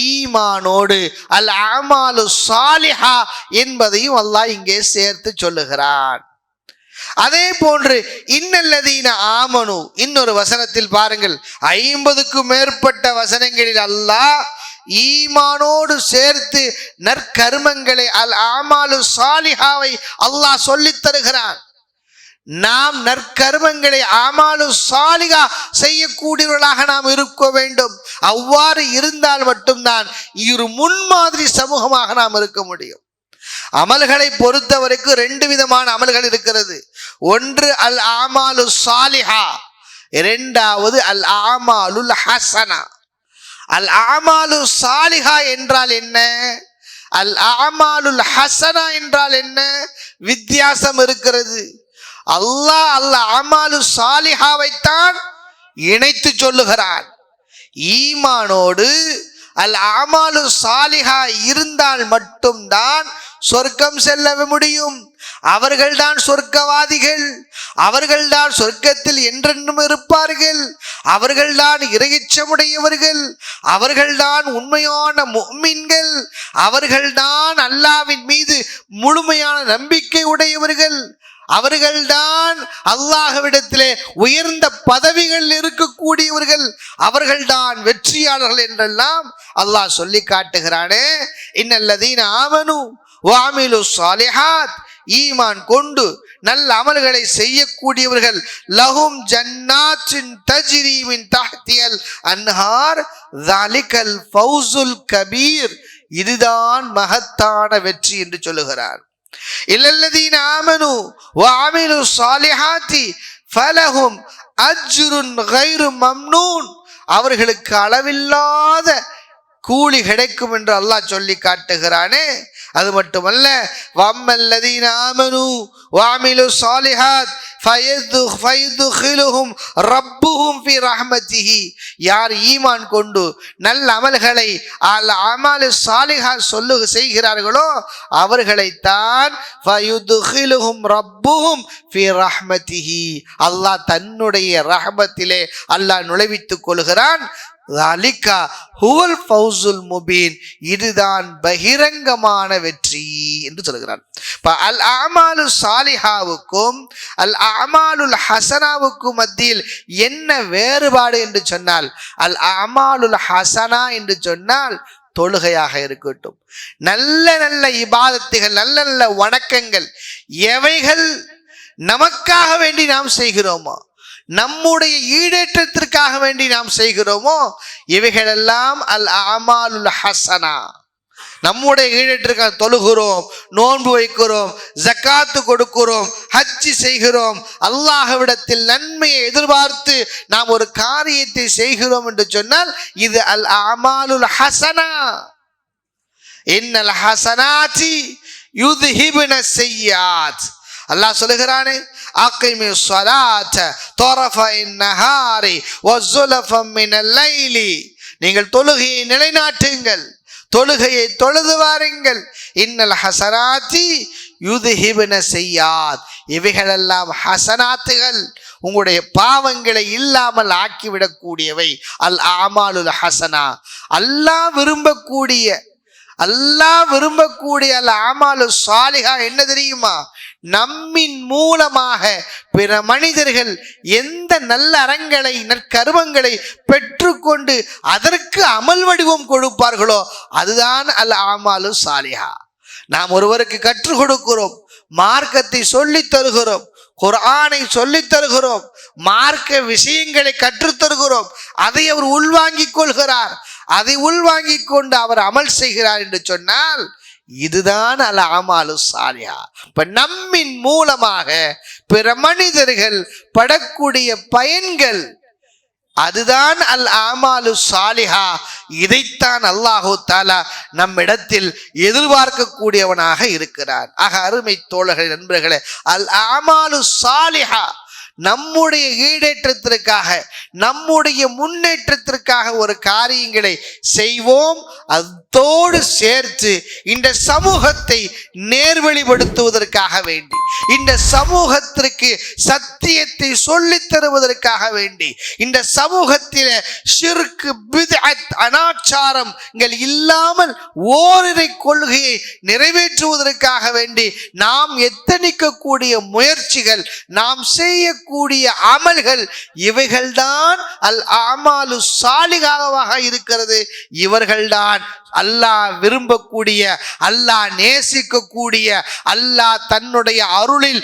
ஈமானோடு அல் அமாலு சாலிஹா என்பதையும் அல்லாஹ் இங்கே சேர்த்து சொல்லுகிறான். அதே போன்று இன்னல்லதீன ஆமனு, இன்னொரு வசனத்தில் பாருங்கள், 50க்கும் மேற்பட்ட வசனங்களில் அல்லாஹ் ஈமானோடு சேர்த்து நற்கர்மங்களை அல் அமாலு சாலிஹாவை அல்லாஹ் சொல்லித் தருகிறான். நாம் நற்கர்மங்களை அமாலு சாலிஹா செய்யக்கூடியவர்களாக நாம் இருக்க வேண்டும். அவ்வாறு இருந்தால் மட்டும்தான் இரு முன்மாதிரி சமூகமாக நாம் இருக்க முடியும். அமல்களை பொறுத்தவரைக்கும் 2 விதமான அமல்கள் இருக்கிறது. ஒன்று அல் ஆமாலு சாலிஹா, இரண்டாவது அல் ஆமாலுல் ஹசனா. அல் ஆமாலு சாலிஹா என்றால் என்ன, அல் ஆமாலுல் ஹசனா என்றால் என்ன, வித்தியாசம் இருக்கிறது. அல்லாஹ் அல் ஆமாலு சாலிஹாவைத்தான் இணைத்து சொல்லுகிறான். ஈமானோடு அல் ஆமாலு சாலிஹா இருந்தால் மட்டும்தான் சொர்க்கம் செல்ல முடியும். அவர்கள்தான் சொர்க்கவாதிகள், அவர்கள்தான் சொர்க்கத்தில் என்றென்றும் இருப்பார்கள், அவர்கள்தான் இறையச்சமுடையவர்கள், அவர்கள்தான் உண்மையான முஃமின்கள், அவர்கள்தான் அல்லாஹ்வின் மீது முழுமையான நம்பிக்கை உடையவர்கள், அவர்கள்தான் அல்லாஹ்விடத்திலே உயர்ந்த பதவிகள் இருக்கக்கூடியவர்கள், அவர்கள்தான் வெற்றியாளர்கள் என்றெல்லாம் அல்லாஹ் சொல்லி காட்டுகிறானே. இன்னல்லதீன ஆமனு வஅமிலு ஸாலிஹாத், ஈமான் கொண்டு நல்ல அமல்களை செய்யக்கூடியவர்கள், லஹும் ஜன்னாத்தின் தஜ்ரி மின் தஹ்தியல் அன்ஹார் ஸாலிகல் ஃபௌஸுல் கபீர், இதுதான் மகத்தான வெற்றி என்று சொல்லுகிறார். இல்லல்லதீன ஆமனு வஅமிலு ஸாலிஹாத்தி ஃபலஹும் அஜ்ருன் கைரு மம்னூன், அவர்களுக்கு அளவில்லாத கூலி கிடைக்கும் என்று அல்லாஹ் சொல்லி காட்டுகிறானே. அது மட்டுமல்ல, வம்மல்லதீன ஆமனு வஅமிலு ஸாலிஹாத் ஃபயதுகிலுஹும் ரப்புஹும் ஃபி ரஹ்மத்திஹி, யார் ஈமான் கொண்டு நல்ல அமல்களை அல் அமாலு சாலிஹா செய்கிறார்களோ அவர்களைத்தான் ஃபயதுகிலுஹும் ரப்புஹும் ஃபி ரஹ்மத்திஹி, அல்லாஹ் தன்னுடைய ரஹ்மத்திலே அல்லாஹ் நுழைவித்துக் கொள்கிறான். ஸாலிகா ஹுவல் ஃபௌஸுல் முபீன், இதுதான் பகிரங்கமான வெற்றி என்று சொல்கிறான். அல் அமாலு சாலிஹாவுக்கும் அல் அமாலுல் ஹசனாவுக்கும் மத்தியில் என்ன வேறுபாடு என்று சொன்னால், அல் அமாலுல் ஹசனா என்று சொன்னால் தொழுகையாக இருக்கட்டும், நல்ல நல்ல இபாதத்துகள், நல்ல நல்ல வணக்கங்கள், எவைகள் நமக்காக வேண்டி நாம் செய்கிறோமோ, நம்முடைய ஈடேற்றத்திற்காக வேண்டி நாம் செய்கிறோமோ, இவைகளெல்லாம் அல் அமாலுல் ஹசனா. நம்முடைய ஈடேற்றத்திற்காக தொழுகிறோம், நோன்பு வைக்கிறோம், ஜக்காத்து கொடுக்கிறோம், ஹஜ்ஜி செய்கிறோம், அல்லாஹ்விடத்தில் நன்மையை எதிர்பார்த்து நாம் ஒரு காரியத்தை செய்கிறோம் என்று சொன்னால் இது அல் அமாலுல் ஹசனா. இன்னல் ஹசனாத்தி யுத்ஹிபுன ஸய்யாத், அல்லாஹ் சொல்லுகிறானே, அகிமி ஸலாத தரஃபைன் நஹாரி வஸுலஃபம் மினல் லைலி, நீங்கள் தொழுகையை நிலைநாட்டுங்கள், தொழுகையை தொழுது வாருங்கள். இன்னல் ஹசனாத்தி யுத்ஹிபுன ஸய்யாத், இவைகளெல்லாம் ஹசனாத்துகள், உங்களுடைய பாவங்களை இல்லாமல் ஆக்கிவிடக்கூடியவை. அல் அமாலுல் ஹசனா, அல்லாஹ் விரும்பக்கூடிய அல் அமாலு சாலிஹா என்ன தெரியுமா, நம்மின் மூலமாக பிற மனிதர்கள் எந்த நல்ல அறங்களை நற்கருமங்களை பெற்றுக்கொண்டு அதற்கு அமல் வடிவம் கொடுப்பார்களோ அதுதான் அல் அமாலு சாலிஹா. நாம் ஒருவருக்கு கற்றுக் கொடுக்கிறோம், மார்க்கத்தை சொல்லித் தருகிறோம், குர்ஆனை சொல்லித் தருகிறோம், மார்க்க விஷயங்களை கற்றுத் தருகிறோம், அதை அவர் உள்வாங்கிக் கொள்கிறார், அதை உள்வாங்கிக் கொண்டு அவர் அமல் செய்கிறார் என்று சொன்னால் இதுதான் அல் அமாலு சாலிஹா. இப்ப நம்மின் மூலமாக பிற மனிதர்கள் படக்கூடிய பயன்கள் அதுதான் அல் அமாலு சாலிஹா. இதைத்தான் அல்லாஹு தஆலா நம்மிடத்தில் எதிர்பார்க்கக்கூடியவனாக இருக்கிறார். ஆக அருமை தோழர்களே, நண்பர்களே, அல் அமாலு சாலிஹா, நம்முடைய ஈடேற்றத்திற்காக, நம்முடைய முன்னேற்றத்திற்காக ஒரு காரியங்களை செய்வோம். அதோடு சேர்த்து இந்த சமூகத்தை நேர்வழிப்படுத்துவதற்காக வேண்டி, இந்த சமூகத்திற்கு சத்தியத்தை சொல்லித் தருவதற்காக வேண்டி, இந்த சமூகத்தில் ஷிர்க், பித்அத், அனாச்சாரங்கள் இல்லாமல் ஓரிரை கொள்கையை நிறைவேற்றுவதற்காக வேண்டி நாம் எத்தனிக்கக்கூடிய முயற்சிகள், நாம் செய்யக்கூடிய அமல்கள், இவைகள்தான் அல் அமாலு சாலிகாவாக இருக்கிறது. இவர்கள்தான் அல்லாஹ் விரும்பக்கூடிய, அல்லாஹ் நேசிக்கக்கூடிய, அல்லாஹ் தன்னுடைய அருளில்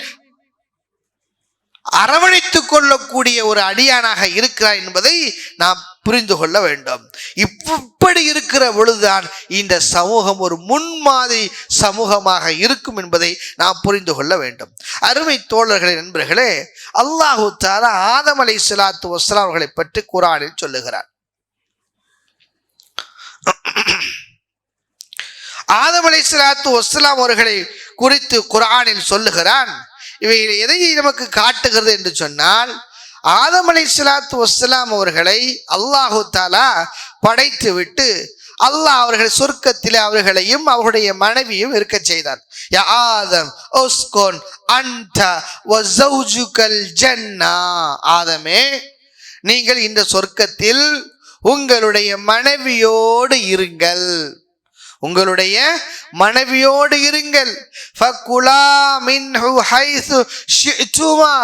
அரவணைத்துக் கொள்ளக்கூடிய ஒரு அடியானாக இருக்கிறார் என்பதை நாம் புரிந்து கொள்ள வேண்டும். இப்படி இருக்கிற பொழுதுதான் இந்த சமூகம் ஒரு முன்மாதிரி சமூகமாக இருக்கும் என்பதை நாம் புரிந்து கொள்ள வேண்டும். அருமை தோழர்களே, நண்பர்களே, அல்லாஹு தஆலா ஆதம் அலைஹிஸ்ஸலாத்து வஸ்ஸலாம் அவர்களை பற்றி குர்ஆனில் சொல்லுகிறார். ஆதம் அலைஹிஸ்ஸலாத்து வஸ்ஸலாம் அவர்களை குறித்து குர்ஆனில் சொல்லுகிறான். இவை எதை நமக்கு காட்டுகிறது என்று சொன்னால், ஆதம் அலைஹிஸ்ஸலாத்து வஸ்ஸலாம் அவர்களை அல்லாஹு தஆலா படைத்து விட்டு அல்லாஹ் அவர்கள் சொர்க்கத்தில் அவர்களையும் அவருடைய மனைவியும் இருக்க செய்தார். யா ஆதம் உஸ்குன் அன்த வ ஸௌஜுகல் ஜன்னா, ஆதமே நீங்கள் இந்த சொர்க்கத்தில் உங்களுடைய மனைவியோடு இருங்கள், உங்களுடைய மனைவியோடு இருங்கள். ஃபகுலா மின்ஹு ஹைஸு ஷிஅ்துமா,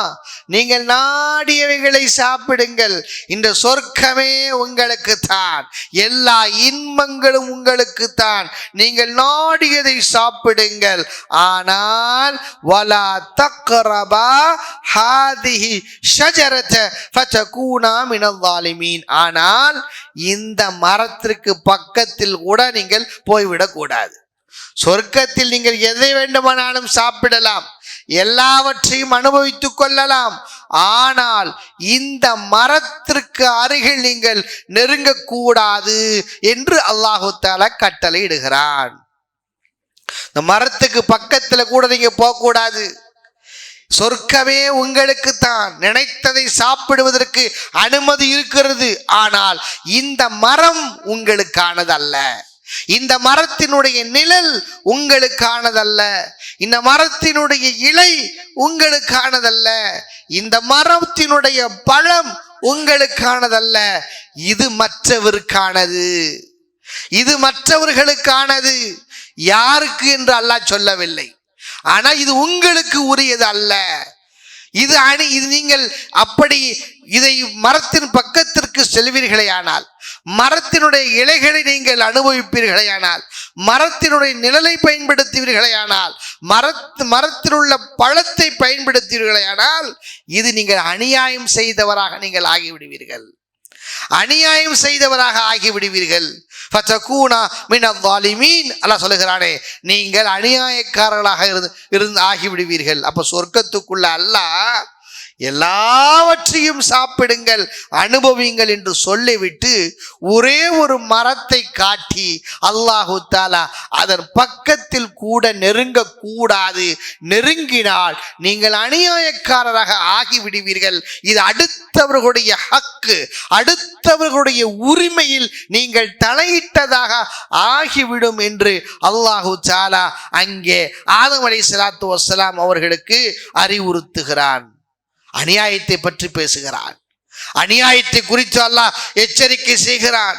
நீங்கள் நாடியவைகளை சாப்பிடுங்கள், இந்த சொர்க்கமே உங்களுக்கு தான், எல்லா இன்பங்களும் உங்களுக்கு தான், நீங்கள் நாடியதை சாப்பிடுங்கள். ஆனால் வலா தக்ரபா ஹாதிஹி ஷஜரத ஃபதகூனா மினல் ஸாலிமீன், ஆனால் இந்த மரத்திற்கு பக்கத்தில் கூட நீங்கள் போய்விடக்கூடாது. சொர்க்கத்தில் நீங்கள் எதை வேண்டுமானாலும் சாப்பிடலாம், எல்லாவற்றையும் அனுபவித்துக் கொள்ளலாம், ஆனால் இந்த மரத்திற்கு அருகில் நீங்கள் நெருங்கக்கூடாது என்று அல்லாஹு தஆலா கட்டளை இடுகிறான். இந்த மரத்துக்கு பக்கத்துல கூட நீங்க போகக்கூடாது, சொர்க்கமே உங்களுக்கு தான், நினைத்ததை சாப்பிடுவதற்கு அனுமதி இருக்கிறது, ஆனால் இந்த மரம் உங்களுக்கானதல்ல, இந்த மரத்தினுடைய நிழல் உங்களுக்கானதல்ல, இந்த மரத்தினுடைய இலை உங்களுக்கானதல்ல, இந்த மரத்தினுடைய பழம் உங்களுக்கானதல்ல, இது மற்றவருக்கானது, இது மற்றவர்களுக்கானது. யாருக்கு என்று அல்லாஹ் சொல்லவில்லை, ஆனா இது உங்களுக்கு உரியது அல்ல. இது நீங்கள் அப்படி இதை மரத்தின் பக்கத்திற்கு செல்வீர்களே ஆனால், மரத்தினுடைய இலைகளை நீங்கள் அனுபவிப்பீர்களே ஆனால், மரத்தினுடைய நிழலை பயன்படுத்துவீர்களே ஆனால், மரத்தில் உள்ள பழத்தை பயன்படுத்துவீர்களே ஆனால், இது நீங்கள் அநியாயம் செய்தவராக நீங்கள் ஆகிவிடுவீர்கள், அநியாயம் செய்தவராக ஆகிவிடுவீர்கள். ஃபதகூனா மினல் ஸாலிமீன், அல்லாஹ் சொல்லுகிறானே, நீங்கள் அநியாயக்காரர்களாக இருந்து ஆகிவிடுவீர்கள். அப்ப சொர்க்கத்துக்குள்ள அல்லாஹ் எல்லாவற்றையும் சாப்பிடுங்கள், அனுபவிங்கள் என்று சொல்லிவிட்டு ஒரே ஒரு மரத்தை காட்டி அல்லாஹு தஆலா அதன் பக்கத்தில் கூட நெருங்க கூடாது, நெருங்கினால் நீங்கள் அநியாயக்காரராக ஆகிவிடுவீர்கள், இது அடுத்தவர்களுடைய ஹக்கு, அடுத்தவர்களுடைய உரிமையில் நீங்கள் தலையிட்டதாக ஆகிவிடும் என்று அல்லாஹு தஆலா அங்கே ஆதம் அலைஹிஸ்ஸலாத்து வஸ்ஸலாம் அவர்களுக்கு அறிவுறுத்துகிறான். அநியாயத்தை பற்றி பேசுகிறான், அநியாயத்தை குறித்து அல்லாஹ் எச்சரிக்கை செய்கிறான்.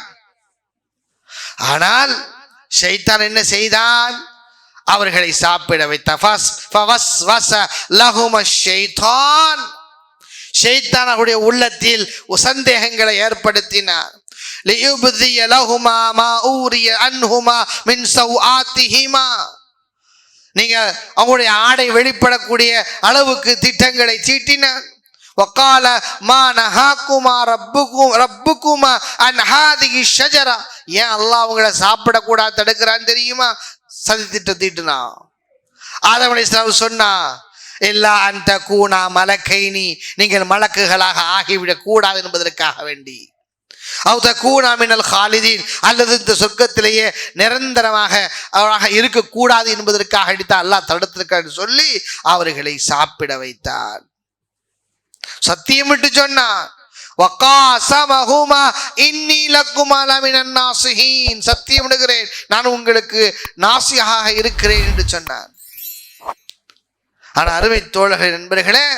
ஆனால் ஷைத்தான் என்ன செய்தான்? அவர்களை சாப்பிட வைத்தான். ஷைத்தான் அவருடைய உள்ளத்தில் சந்தேகங்களை ஏற்படுத்தினார். லியுப்திய லஹுமா மா ஊரிய அன்ஹுமா மின் ஸௌஆத்திஹிமா, நீங்க அவங்களுடைய ஆடை வெளிப்படக்கூடிய அளவுக்கு திட்டங்களை தீட்டினார். வகால மா நஹாகுமா ரப்புகுமா அன் ஹாதிஹி ஷஜரா, ஏன் அல்லாஹ் அவங்களை சாப்பிடக்கூடாது தடுக்கிறான் தெரியுமா? சதி திட்டம் தீட்டினா. ஆதம் அலைஹிஸ்ஸலாம் சொன்னா, இல்லா அந்த கூனா மலக்கைனி, நீங்கள் மலக்குகளாக ஆகிவிடக் கூடாது என்பதற்காக வேண்டி, அல்லது இந்த சொர்க்கத்திலேயே நிரந்தரமாக அவராக இருக்கக்கூடாது என்பதற்காக அல்லாஹ் தடுத்திருக்கார் சொல்லி அவர்களை சாப்பிட வைத்தார். சத்தியமிட்டு சொன்னான். வகாஸமஹுமா இன்னி லக்குமா லமினன் நாசிஹீன், சத்தியமிடுகிறேன் நான் உங்களுக்கு நாசிஹாக இருக்கிறேன் என்று சொன்னான். ஆனால் அருமை தோழர்கள் நண்பர்களே,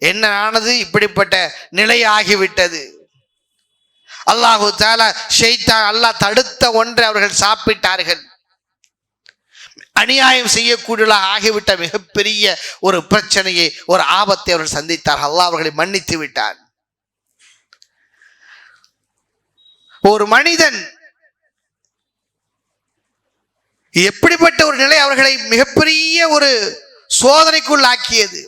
என்ன ஆனது? இப்படிப்பட்ட நிலை ஆகிவிட்டது. அல்லாஹு தஆலா ஷைத்தான் அல்லாஹ் தடுத்த ஒன்றை அவர்கள் சாப்பிட்டார்கள். அநியாயம் செய்யக்கூடியவர்களாக ஆகிவிட்ட மிகப்பெரிய ஒரு பிரச்சனையை, ஒரு ஆபத்தை அவர்கள் சந்தித்தார்கள். அல்லாஹ் அவர்களை மன்னித்து விட்டான். ஒரு மனிதன் எப்படிப்பட்ட ஒரு நிலை அவர்களை மிகப்பெரிய ஒரு சோதனைக்குள்ளாக்கியது.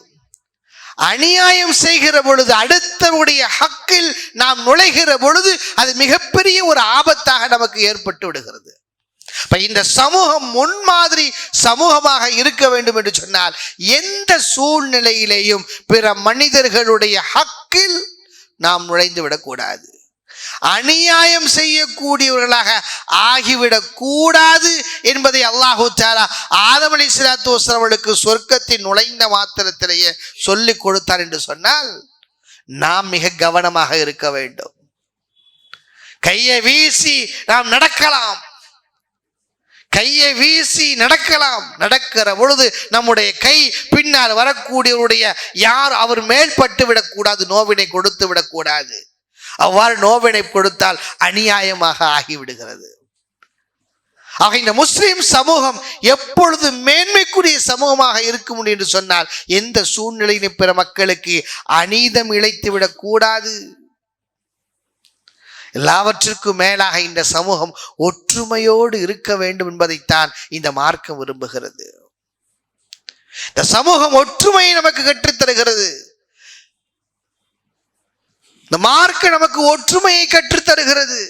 அநியாயம் செய்கிற பொழுது, அடுத்தவருடைய ஹக்கில் நாம் நுழைகிற பொழுது அது மிகப்பெரிய ஒரு ஆபத்தாக நமக்கு ஏற்பட்டு விடுகிறது. இந்த சமூகம் முன்மாதிரி சமூகமாக இருக்க வேண்டும் என்று சொன்னால் எந்த சூழ்நிலையிலேயும் பிற மனிதர்களுடைய ஹக்கில் நாம் நுழைந்து விடக்கூடாது. அநியாயம் செய்யக்கூடியவர்களாக ஆகிவிடக் கூடாது என்பதை அல்லாஹு தஆலா ஆதம் அலைஹிஸ்ஸலாத்து வஸ்ஸலாம் அவர்களுக்கு சொர்க்கத்தில் நுழைந்த மாத்திரத்திலேயே சொல்லிக் கொடுத்தார் என்று சொன்னால் நாம் மிக கவனமாக இருக்க வேண்டும். கையை வீசி நாம் நடக்கலாம், கையை வீசி நடக்கலாம். நடக்கிற பொழுது நம்முடைய கை பின்னால் வரக்கூடியவருடைய யார் அவர் மேல்பட்டு விடக்கூடாது, நோவினை கொடுத்து விடக்கூடாது. அவ்வாறு நோவினை கொடுத்தால் அநியாயமாக ஆகிவிடுகிறது. ஆக இந்த முஸ்லிம் சமூகம் எப்பொழுது மேன்மைக்குரிய சமூகமாக இருக்க முடியும் என்று சொன்னால் எந்த சூழ்நிலையிலும் பிற மக்களுக்கு அநீதம் இழைத்து விடக்கூடாது. எல்லாவற்றிற்கும் மேலாக இந்த சமூகம் ஒற்றுமையோடு இருக்க வேண்டும் என்பதைத்தான் இந்த மார்க்கம் விரும்புகிறது. இந்த சமூகம் ஒற்றுமையை நமக்கு கற்றுத்தருகிறது. இந்த மார்க்கம் நமக்கு ஒற்றுமையை கற்றுத்தருகிறது.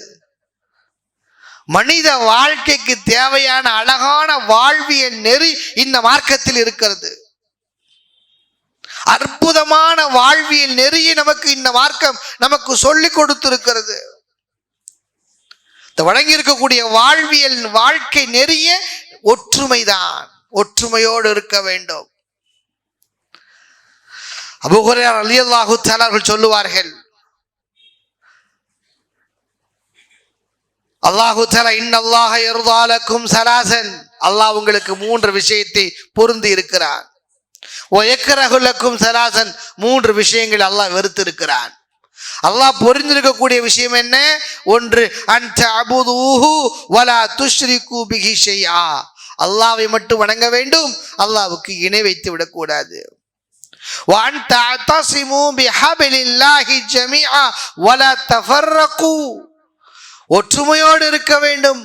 மனித வாழ்க்கைக்கு தேவையான அழகான வாழ்வியல் நெறி இந்த மார்க்கத்தில் இருக்கிறது. அற்புதமான வாழ்வியல் நெறியை நமக்கு இந்த மார்க்கம் நமக்கு சொல்லிக் கொடுத்திருக்கிறது. வழங்கி இருக்கக்கூடிய வாழ்வியல் வாழ்க்கை நெறிய ஒற்றுமைதான். ஒற்றுமையோடு இருக்க வேண்டும். அபூ ஹுரைரா ரலியல்லாஹு தஆலா அவர்கள் சொல்லுவார்கள், அல்லாஹு தஆலா இன்னல்லாஹ யர்தா லக்கும் ஸலாஸன், அல்லாஹ் உங்களுக்கு 3 விஷயத்தை பொருந்தி இருக்கிறான். வ யக்ரஹு லக்கும் ஸலாஸன், 3 விஷயங்களை அல்லாஹ் வெறுத்து இருக்கிறான். அல்லாஹ் பொருந்திருக்கக்கூடிய விஷயம் என்ன? ஒன்று, அன்த அபுதுஹு வலா துஷ்ரிகு பிஹி ஷைஆ, அல்லாஹ்வை மட்டும் வணங்க வேண்டும், அல்லாஹ்வுக்கு இணை வைத்து விடக்கூடாது. வ அன்த அத்தஸிமு பிஹபிலில்லாஹி ஜமீஆ வலா தஃபர்ரகு, ஒற்றுமையோடு இருக்க வேண்டும்,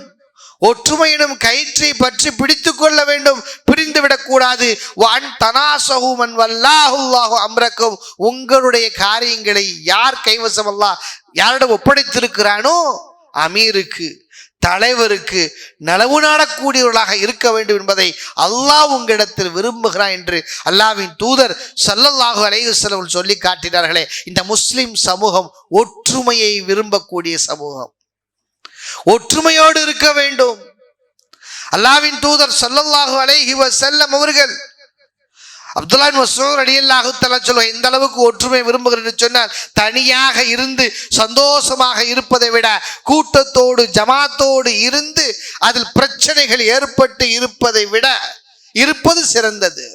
ஒற்றுமையினும் கயிற்றை பற்றி பிடித்துக் கொள்ள வேண்டும், பிரிந்து விடக்கூடாது. வன் தனாசஹு மன் வல்லாஹுல்லாஹு அம்ரக்கும், உங்களுடைய காரியங்களை யார் கைவசம் அல்லாஹ் யாரிடம் ஒப்படைத்திருக்கிறானோ அமீருக்கு, தலைவருக்கு நலவு நாடக்கூடியவர்களாக இருக்க வேண்டும் என்பதை அல்லாஹ் உங்களிடத்தில் விரும்புகிறான் என்று அல்லாஹ்வின் தூதர் ஸல்லல்லாஹு அலைஹி வஸல்லம் சொல்லி காட்டினார்களே. இந்த முஸ்லிம் சமூகம் ஒற்றுமையை விரும்பக்கூடிய சமூகம், ஒற்றுமையோடு இருக்க வேண்டும். அல்லாஹ்வின் தூதர் ஸல்லல்லாஹு அலைஹி வஸல்லம் அவர்கள் அப்துல்லாஹ் இப்னு மஸ்ஊத் ரலியல்லாஹு தஆலா சொல்லுவாங்க, எந்த அளவுக்கு ஒற்றுமை விரும்புகிறேன் என்று சொன்னால், தனியாக இருந்து சந்தோஷமாக இருப்பதை விட கூட்டத்தோடு ஜமாத்தோடு இருந்து அதில் பிரச்சனைகள் ஏற்பட்டு இருப்பதை விட இருப்பது சிறந்தது.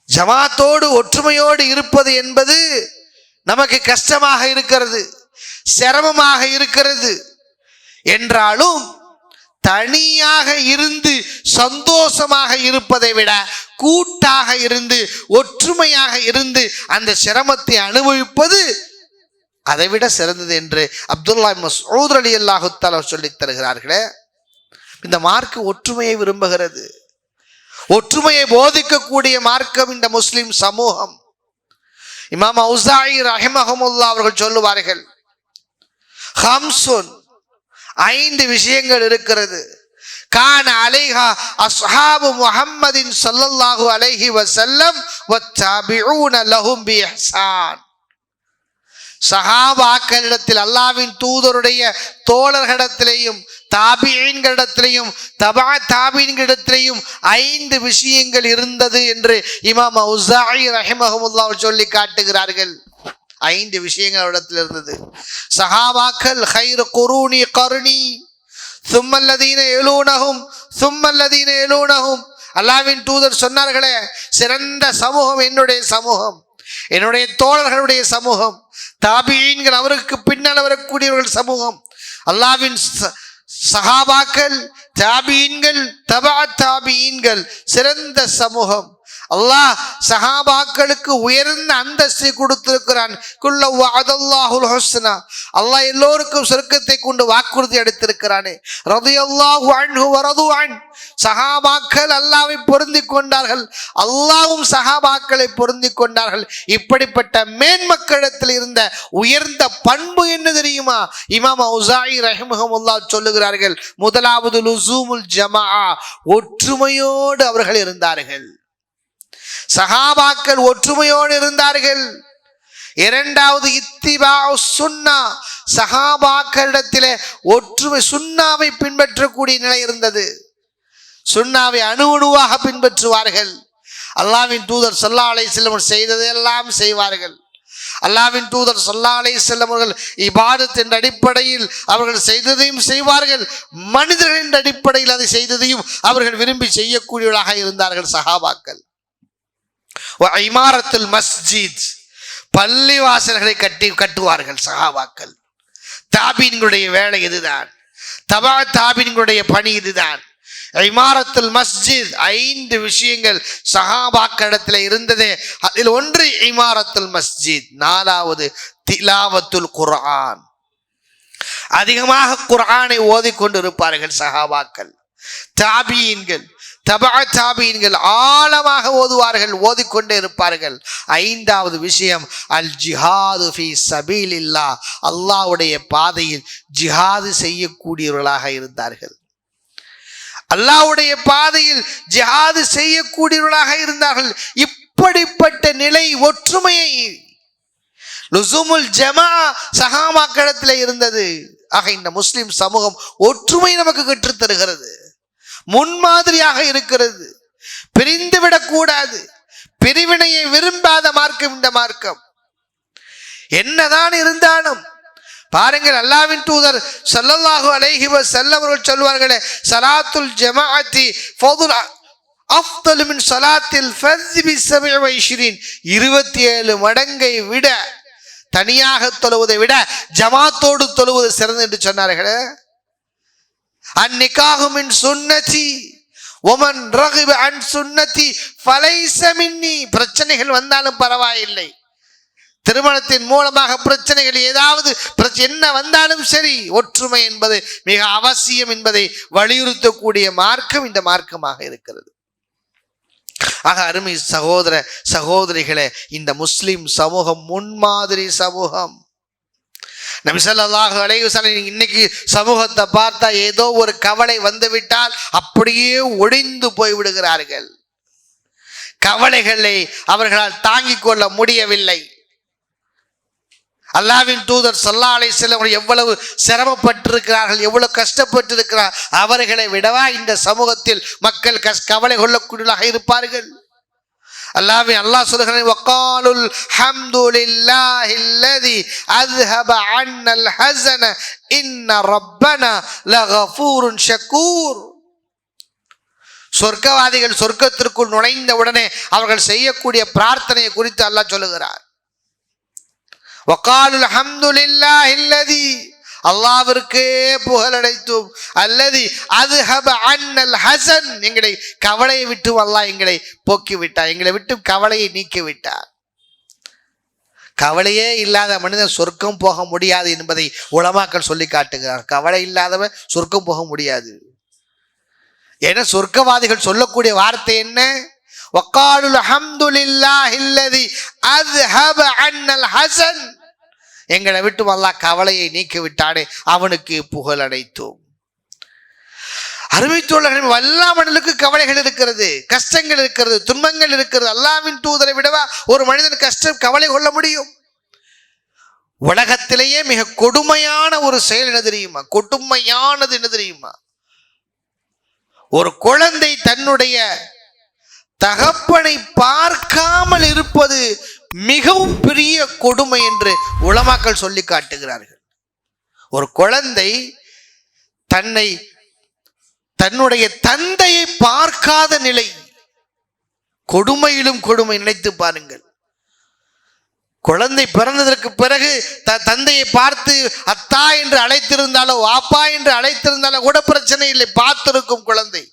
ஜமாத்தோடு ஒற்றுமையோடு இருப்பது என்பது நமக்கு கஷ்டமாக இருக்கிறது, சிரமமாக இருக்கிறது. என்றாலும் தனியாக இருந்து சந்தோஷமாக இருப்பதை விட கூட்டாக இருந்து ஒற்றுமையாக இருந்து அந்த சிரமத்தை அனுபவிப்பது அதைவிட சிறந்தது என்று அப்துல்லாஹ் இப்னு மஸ்ஊத் ரலியல்லாஹு தஆலா சொல்லித் தருகிறார்களே. இந்த மார்க்கம் ஒற்றுமையை விரும்புகிறது. ஒற்றுமையை போதிக்கக்கூடிய மார்க்கம் இந்த முஸ்லிம் சமூகம். இமாம் அவுஸாஇ ரஹிமஹுல்லாஹ் அவர்கள் சொல்லுவார்கள், ஹம்சுன், 5 விஷயங்கள் இருக்கிறது. கான அலைஹா அஸ்ஹாபு முஹம்மதின் ஸல்லல்லாஹு அலைஹி வஸல்லம் வத்தாபிஊன லஹும் பிஇஹ்சான். சஹாபாக்களிடத்தில், அல்லாஹ்வின் தூதருடைய தோழர்களிடத்திலேயும் தாபிஈன்களிடத்திலேயும் தபா தாபீன்களிடத்திலேயும் 5 விஷயங்கள் இருந்தது என்று இமாம் அவுஸாஇ ரஹிமஹுல்லாஹ் சொல்லி காட்டுகிறார்கள். 5 விஷயங்கள் அவரிடத்தில் இருந்தது. சஹாபாக்கள் ஹைர் குரூனி கர்னி சும்மல்லதீன யலூனஹும் சும்மல்லதீன யலூனஹும், அல்லாஹ்வின் தூதர் சொன்னார்களே, சிறந்த சமூகம் என்னுடைய சமூகம், என்னுடைய தோழர்களுடைய சமூகம், தாபிஈன்கள் அவருக்கு பின்னால் வரக்கூடியவர்கள் சமூகம், அல்லாஹ்வின் சஹாபாக்கள் தாபிஈன்கள் தபா தாபிஈன்கள் சிறந்த சமூகம். அல்லாஹ் சஹாபாக்களுக்கு உயர்ந்த அந்தஸ்தை கொடுத்திருக்கிறான். குல்ல வஅதல்லாஹுல் ஹுஸ்னா, அல்லாஹ் எல்லோருக்கும் சொர்க்கத்தை கொண்டு வாக்குறுதி அளித்திருக்கிறானே. ரலியல்லாஹு அன்ஹு வரது அன், சஹாபாக்கள் அல்லாஹ்வை பொருந்திக் கொண்டார்கள், அல்லாஹ்வும் சஹாபாக்களை பொருந்திக் கொண்டார்கள். இப்படிப்பட்ட மேன்மக்களிடத்தில் இருந்த உயர்ந்த பண்பு என்ன தெரியுமா? இமாம் அவுஸாஇ ரஹிமஹுல்லாஹ் சொல்லுகிறார்கள், முதலாவது லுஸூமுல் ஜமாஆ, ஒற்றுமையோடு அவர்கள் இருந்தார்கள். சஹாபாக்கள் ஒற்றுமையோடு இருந்தார்கள். இரண்டாவது இத்திபாஉ சுன்னா, சஹாபாக்களிடத்திலே ஒற்றுமை, சுன்னாவை பின்பற்றக்கூடிய நிலை இருந்தது. சுன்னாவை அணுவாக பின்பற்றுவார்கள். அல்லாஹ்வின் தூதர் ஸல்லல்லாஹு அலைஹி வஸல்லம் செய்ததெல்லாம் செய்வார்கள். அல்லாஹ்வின் தூதர் ஸல்லல்லாஹு அலைஹி வஸல்லம் அவர்கள் இபாதத் என்ற அடிப்படையில் அவர்கள் செய்ததையும் செய்வார்கள், மனிதர்களின் அடிப்படையில் அதை செய்ததையும் அவர்கள் விரும்பி செய்யக்கூடியவர்களாக இருந்தார்கள் சஹாபாக்கள். இமாரத்துல் மஸ்ஜித், பள்ளி வாசல்களை கட்டுவார்கள் சஹாபாக்கள். தாபீன்களுடைய வேலை இதுதான், தபா தாபீன்களுடைய பணி இதுதான். இமாரத்துல் மஸ்ஜித், 5 விஷயங்கள் சஹாபாக்களிடத்தில் இருந்ததே, அதில் ஒன்று இமாரத்துல் மஸ்ஜித். 4வது திலாவத்துல் குர்ஆன், அதிகமாக குர்ஆனை ஓதிக்கொண்டு இருப்பார்கள் சஹாபாக்கள். தாபீன்கள் தபா தாபீன்கள் ஆழமாக ஓதுவார்கள், ஓதிக்கொண்டே இருப்பார்கள். 5வது விஷயம் அல் ஜிஹாது ஃபீ சபீலில்லாஹ், அல்லாஹ்வுடைய பாதையில் ஜிஹாது செய்யக்கூடியவர்களாக இருந்தார்கள். அல்லாஹ்வுடைய பாதையில் ஜிஹாது செய்யக்கூடியவர்களாக இருந்தார்கள். இப்படிப்பட்ட நிலை, ஒற்றுமையை, லுஸூமுல் ஜமாஅ சஹாபாக்களிடத்தில் இருந்தது. ஆக இந்த முஸ்லிம் சமூகம் ஒற்றுமை நமக்கு கற்றுத் தருகிறது, முன்மாதிரியாக இருக்கிறது. பிரிந்து விடக்கூடாது. பிரிவினையை விரும்பாத மார்க்கம் இந்த மார்க்கம். என்னதான் இருந்தாலும் பாருங்கள், அல்லாஹ்வின் தூதர் ஸல்லல்லாஹு அலைஹி வஸல்லம் அவர்கள் சொல்வார்களே, ஸலாத்துல் ஜமாஅத்தி ஃபதுல் அஃதலு மின் ஸலாத்தில் ஃபர்தி பி 27, 27 மடங்கை விட, தனியாக தொழுவதை விட ஜமாத்தோடு தொழுவது சிறந்தது என்று சொன்னார்களே. அந்நிகாஹு மின் சுன்னதி வமன் ரகிப அன் சுன்னதி ஃபலைஸ மின்னி. பிரச்சனைகள் வந்தாலும் பரவாயில்லை, திருமணத்தின் மூலமாக பிரச்சனைகள் ஏதாவது என்ன வந்தாலும் சரி, ஒற்றுமை என்பது மிக அவசியம் என்பதை வலியுறுத்தக்கூடிய மார்க்கம் இந்த மார்க்கமாக இருக்கிறது. ஆக அருமை சகோதர சகோதரிகளே, இந்த முஸ்லிம் சமூகம் முன்மாதிரி சமூகம். நபி ஸல்லல்லாஹு அலைஹி வஸல்லம் இன்னைக்கு சமூகத்தை பார்த்தா ஏதோ ஒரு கவலை வந்துவிட்டால் அப்படியே ஒடிந்து போய் விடுகிறார்கள். கவலைகளை அவர்களால் தாங்கிக் கொள்ள முடியவில்லை. அல்லாஹ்வின் தூதர் ஸல்லல்லாஹு அலைஹி வஸல்லம் எவ்வளவு சிரமப்பட்டிருக்கிறார்கள், எவ்வளவு கஷ்டப்பட்டிருக்கிறார். அவர்களை விடவா இந்த சமூகத்தில் மக்கள் கவலை கொள்ளக்கூடியவர்களாக இருப்பார்கள்? அல்லாஹ் சொல்கிறான், வகாலுல் ஹம்துலில்லாஹில்லதி அஸ்ஹப அன்னல் ஹஸன இன்ன ரப்பனா லகஃபூருன் ஷக்கூர். சொர்க்கவாதிகள் சொர்க்கத்திற்குள் நுழைந்த உடனே அவர்கள் செய்யக்கூடிய பிரார்த்தனையை குறித்து அல்லாஹ் சொல்லுகிறார். வகாலுல் ஹம்துலில்லாஹில்லதி, அல்லாஹ்விற்கே புகழடைத்தும், அல்லதி அஸ்ஹப அன்னல் ஹஸன், எங்களை கவலையை விட்டு அல்லாஹ் எங்களை போக்கி விட்டார், எங்களை விட்டு கவலையை நீக்கி விட்டார். கவலையே இல்லாத மனிதன் சொர்க்கம் போக முடியாது என்பதை உலமாக்கள் சொல்லி காட்டுகிறார். கவலை இல்லாதவன் சொர்க்கம் போக முடியாது. ஏன்னா சொர்க்கவாதிகள் சொல்லக்கூடிய வார்த்தை என்ன? வகாலுல் ஹம்துலில்லாஹில்லதி அஸ்ஹப அன்னல் ஹஸன், எங்களை விட்டு அல்லாஹ் கவலையை நீக்கி விட்டானே, அவனுக்கு புகழ் அடைத்தோம். அருமை தோழர்கள், எல்லா மனிதனுக்கு கவலைகள் இருக்கிறது, கஷ்டங்கள் இருக்கிறது, துன்பங்கள் இருக்கிறது. அல்லாஹ்வின் தூதரை விடவா ஒரு மனிதன் கவலை கொள்ள முடியும்? உலகத்திலேயே மிக கொடுமையான ஒரு செயல் என்ன தெரியுமா? கொடுமையானது என்ன தெரியுமா? ஒரு குழந்தை தன்னுடைய தகப்பனை பார்க்காமல் இருப்பது மிகவும் பெரிய கொடுமை என்று உலமாக்கள் சொல்லி காட்டுகிறார்கள். ஒரு குழந்தை தன்னுடைய தந்தையை பார்க்காத நிலை கொடுமையிலும் கொடுமை. நினைத்து பாருங்கள். குழந்தை பிறந்ததற்கு பிறகு தந்தையை பார்த்து அத்தா என்று அழைத்திருந்தாலோ அப்பா என்று அழைத்திருந்தாலோ கூட பிரச்சனை இல்லை, பார்த்திருக்கும் குழந்தை.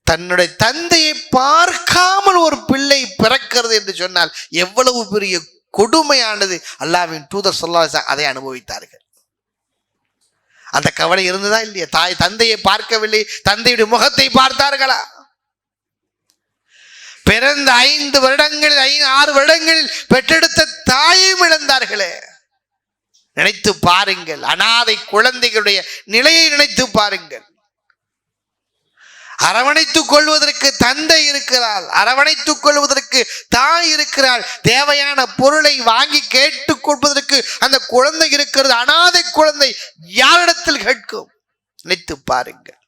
தன்னுடைய தந்தையை பார்க்காமல் ஒரு பிள்ளை பிறக்கிறது என்று சொன்னால் எவ்வளவு பெரிய கொடுமையானது. அல்லாஹ்வின் தூதர் ஸல்லல்லாஹு அலைஹி வஸல்லம் அதை அனுபவித்தார்கள். அந்த கவலை இருந்ததா இல்லையா? தந்தையை பார்க்கவில்லை, தந்தையுடைய முகத்தை பார்த்தார்களா? பிறந்த 5 வருடங்களில் 6 வருடங்களில் பெற்றெடுத்த தாயையும் இழந்தார்களே. நினைத்து பாருங்கள். அனாதை குழந்தைகளுடைய நிலையை நினைத்து பாருங்கள். அரவணைத்துக் கொள்வதற்கு தந்தை இருக்கிறாள், அரவணைத்துக் கொள்வதற்கு தாய் இருக்கிறாள், தேவையான பொருளை வாங்கி கேட்டுக் கொள்வதற்கு அந்த குழந்தை இருக்கிறது. அனாதை குழந்தை யாரிடத்தில் கேட்கும்? நினைத்து பாருங்கள்.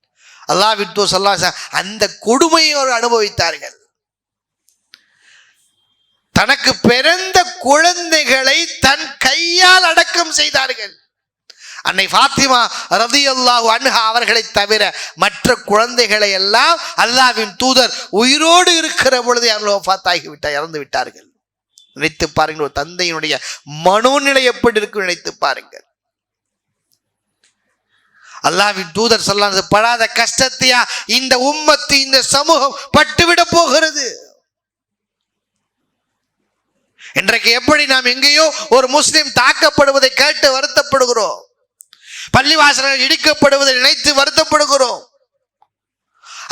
அல்லாஹ்வின் தூதர் ஸல்லல்லாஹு அலைஹி வஸல்லம் அந்த கொடுமையை அவர்கள் அனுபவித்தார்கள். தனக்கு பிறந்த குழந்தைகளை தன் கையால் அடக்கம் செய்தார்கள். அன்னை ஃபாத்திமா ரலியல்லாஹு அன்ஹா அவர்களை தவிர மற்ற குழந்தைகளை எல்லாம் அல்லாஹ்வின் தூதர் உயிரோடு இருக்கிற பொழுது இறந்து விட்டார்கள். நினைத்து பாருங்கள். ஒரு தந்தையினுடைய மனோநிலை எப்படி இருக்கும் நினைத்து பாருங்கள். அல்லாஹ்வின் தூதர் ஸல்லல்லாஹு அலைஹி வஸல்லம் படாத கஷ்டத்தையா இந்த உம்மத்து, இந்த சமூகம் பட்டுவிட போகிறது? இன்றைக்கு எப்படி நாம் எங்கேயோ ஒரு முஸ்லிம் தாக்கப்படுவதை கேட்டு வருத்தப்படுகிறோம், பள்ளிவாசல்கள் இடிக்கப்படுவதை நினைத்து வருத்தப்படுகிறோம்.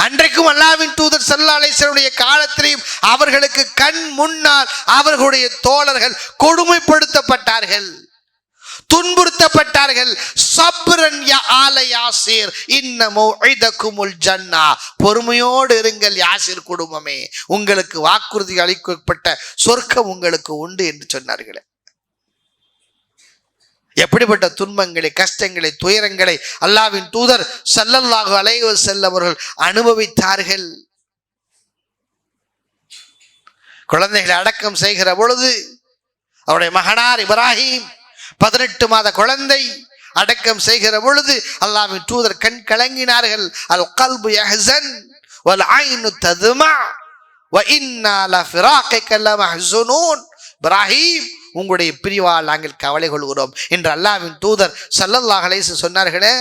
அன்றைக்கும் அல்லாஹ்வின் தூதர் ஸல்லல்லாஹு அலைஹி வஸல்லம் காலத்திலேயும் அவர்களுக்கு கண் முன்னால் அவர்களுடைய தோழர்கள் கொடுமைப்படுத்தப்பட்டார்கள், துன்புறுத்தப்பட்டார்கள். சப்ரன் யா ஆல யாசிர் இன்ன மௌஇதகுமுல் ஜன்னா, பொறுமையோடு இருங்கள் யாசிர் குடும்பமே, உங்களுக்கு வாக்குறுதி அளிக்கப்பட்ட சொர்க்கம் உங்களுக்கு உண்டு என்று சொன்னார்களே. எப்படிப்பட்ட துன்பங்களை, கஷ்டங்களை, துயரங்களை அல்லாஹ்வின் தூதர் ஸல்லல்லாஹு அலைஹி வஸல்லம் அவர்கள் அனுபவித்தார்கள். குழந்தைகளை அடக்கம் செய்கிற பொழுது அவருடைய மகனார் இப்ராஹிம் 18 மாத குழந்தை அடக்கம் செய்கிற பொழுது அல்லாஹ்வின் தூதர் கண் கலங்கினார்கள். அல் கல்பு யஹ்ஸன் வல் ஐனு தத்மா வ இன்னா லஃபிராகிக லமஹ்ஸுனூன். இப்ராஹிம், உங்களுடைய பிரிவால் நாங்கள் கவலை கொள்கிறோம் என்று அல்லாஹ்வின் தூதர் ஸல்லல்லாஹு அலைஹி வஸல்லம் சொன்னார்களே.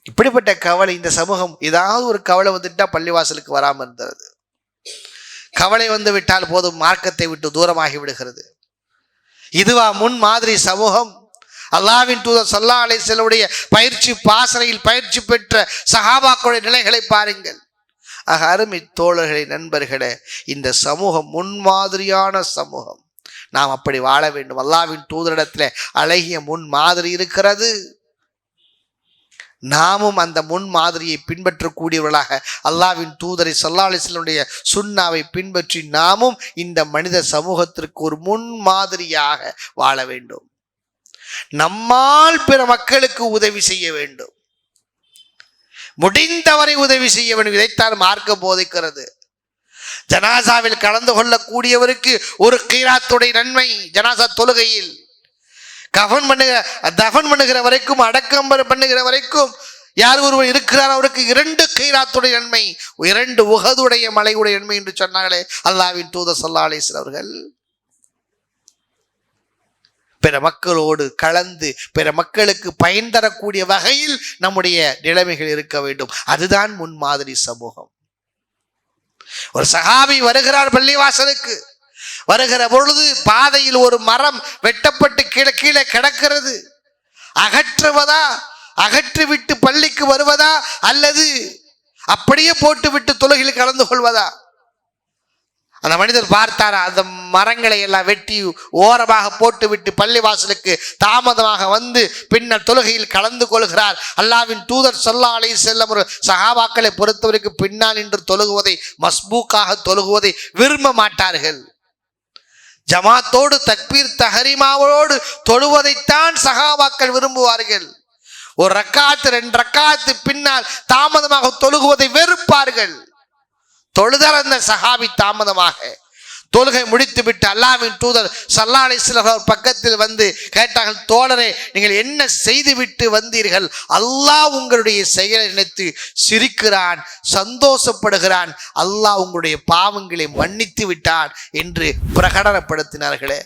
இப்படிப்பட்ட கவலை இந்த சமூகம், ஏதாவது ஒரு கவலை வந்துட்டா பள்ளிவாசலுக்கு வராமல் இருந்தது. கவலை வந்து விட்டால் போதும் மார்க்கத்தை விட்டு தூரமாகி விடுகிறது. இதுவா முன் மாதிரி சமூகம்? அல்லாஹ்வின் தூதர் ஸல்லல்லாஹு அலைஹி வஸல்லம் பயிற்சி பாசறையில் பயிற்சி பெற்ற சஹாபாக்களுடைய நிலைகளை பாருங்கள். அருமை தோழர்களே, நண்பர்களே, இந்த சமூகம் முன்மாதிரியான சமூகம். நாம் அப்படி வாழ வேண்டும். அல்லாஹ்வின் தூதரிடத்தில் அழகிய முன் மாதிரி இருக்கிறது. நாமும் அந்த முன் மாதிரியை பின்பற்றக்கூடியவர்களாக அல்லாஹ்வின் தூதரை ஸல்லல்லாஹு அலைஹி வஸல்லம் சுன்னாவை பின்பற்றி நாமும் இந்த மனித சமூகத்திற்கு ஒரு முன் மாதிரியாக வாழ வேண்டும். நம்மால் பிற மக்களுக்கு உதவி செய்ய வேண்டும், முடிந்தவரை உதவி செய்ய வேண்டும். இதைத்தான் மார்க்கம் போதிக்கிறது. ஜனாசாவில் கலந்து கொள்ளக்கூடியவருக்கு ஒரு கீராத்துடைய நன்மை. ஜனாசா தொழுகையில் கஃன் பண்ணுகிற வரைக்கும், அடக்கம் பண்ணுகிற வரைக்கும் யார் ஒருவர் இருக்கிறார் அவருக்கு 2 கீராத்துடைய நன்மை, 2 உஹதுடைய மலையுடைய நன்மை என்று சொன்னார்களே அல்லாஹ்வின் தூதர் ஸல்லல்லாஹு அலைஹி வஸல்லம் அவர்கள். பிற மக்களோடு கலந்து பிற மக்களுக்கு பயன் தரக்கூடிய வகையில் நம்முடைய நிலைமைகள் இருக்க வேண்டும். அதுதான் முன்மாதிரி சமூகம். ஒரு சஹாபி வருகிறார் பள்ளிவாசலுக்கு. வருகிற பொழுது பாதையில் ஒரு மரம் வெட்டப்பட்டு கீழே கிடக்கிறது. அகற்றுவதா, அகற்றிவிட்டு பள்ளிக்கு வருவதா, அல்லது அப்படியே போட்டுவிட்டு தொழுகையில் கலந்து கொள்வதா? அந்த மனிதர் பார்த்தாரா, அந்த மரங்களை எல்லாம் வெட்டி ஓரமாக போட்டுவிட்டு பள்ளிவாசலுக்கு தாமதமாக வந்து பின்னர் தொழுகையில் கலந்து கொள்கிறார். அல்லாஹ்வின் தூதர் ஸல்லல்லாஹு அலைஹி வஸல்லம் சஹாபாக்களை பொறுத்தவரைக்கும் பின்னால் நின்று தொழுகுவதை, மஸ்பூக்காக தொழுகுவதை விரும்ப மாட்டார்கள். ஜமாத்தோடு தக்பீர் தஹரீமாவோடு தொழுவதைத்தான் சஹாபாக்கள் விரும்புவார்கள். ஒரு ரக்காத்து 2 ரக்காத்து பின்னால் தாமதமாக தொழுகுவதை வெறுப்பார்கள். தொழுதார் அந்த சஹாபி தாமதமாக. தொழுகை முடித்து விட்டு அல்லாஹ்வின் தூதர் ஸல்லல்லாஹு அலைஹி வஸல்லம் பக்கத்தில் வந்து கேட்டார்கள், தோழரே நீங்கள் என்ன செய்து விட்டு வந்தீர்கள்? அல்லாஹ் உங்களுடைய செயலை நினைத்து சிரிக்கிறான், சந்தோஷப்படுகிறான், அல்லாஹ் உங்களுடைய பாவங்களை மன்னித்து விட்டான் என்று பிரகடனப்படுத்தினார்களே.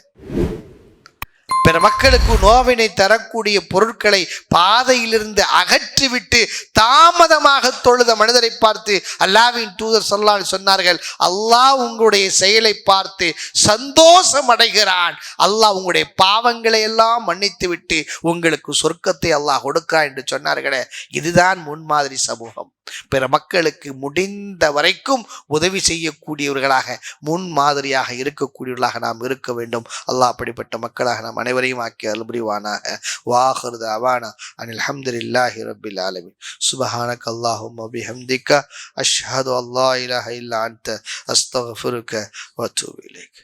பிற மக்களுக்கு நோவினை தரக்கூடிய பொருட்களை பாதையிலிருந்து அகற்றிவிட்டு தாமதமாக தொழுத மனிதரை பார்த்து அல்லாஹ்வின் தூதர் ஸல்லல்லாஹு அலைஹி சொன்னார்கள், அல்லாஹ் உங்களுடைய செயலை பார்த்து சந்தோஷம் அடைகிறான், அல்லாஹ் உங்களுடைய பாவங்களை எல்லாம் மன்னித்து விட்டு உங்களுக்கு சொர்க்கத்தை அல்லாஹ் கொடுக்கிறான் என்று சொன்னார்களே. இதுதான் முன்மாதிரி சமூகம். பிற மக்களுக்கு முடிந்த வரைக்கும் உதவி செய்யக்கூடியவர்களாக, முன்மாதிரியாக இருக்கக்கூடியவர்களாக நாம் இருக்க வேண்டும். அல்லாஹ் அப்படிப்பட்ட மக்களாக நாம் அனைவரையும் ஆக்கி அருள் புரிவானாக. வாஹிரு தஅவானா அனில் ஹம்துலில்லாஹி ரப்பில் ஆலமீன். சுப்ஹானக அல்லாஹும்ம பிஹம்திக அஷ்ஹது அல்லா இலாஹா இல்லா அன்த அஸ்தக்ஃபிருக வ அத்தூபு இலைக்.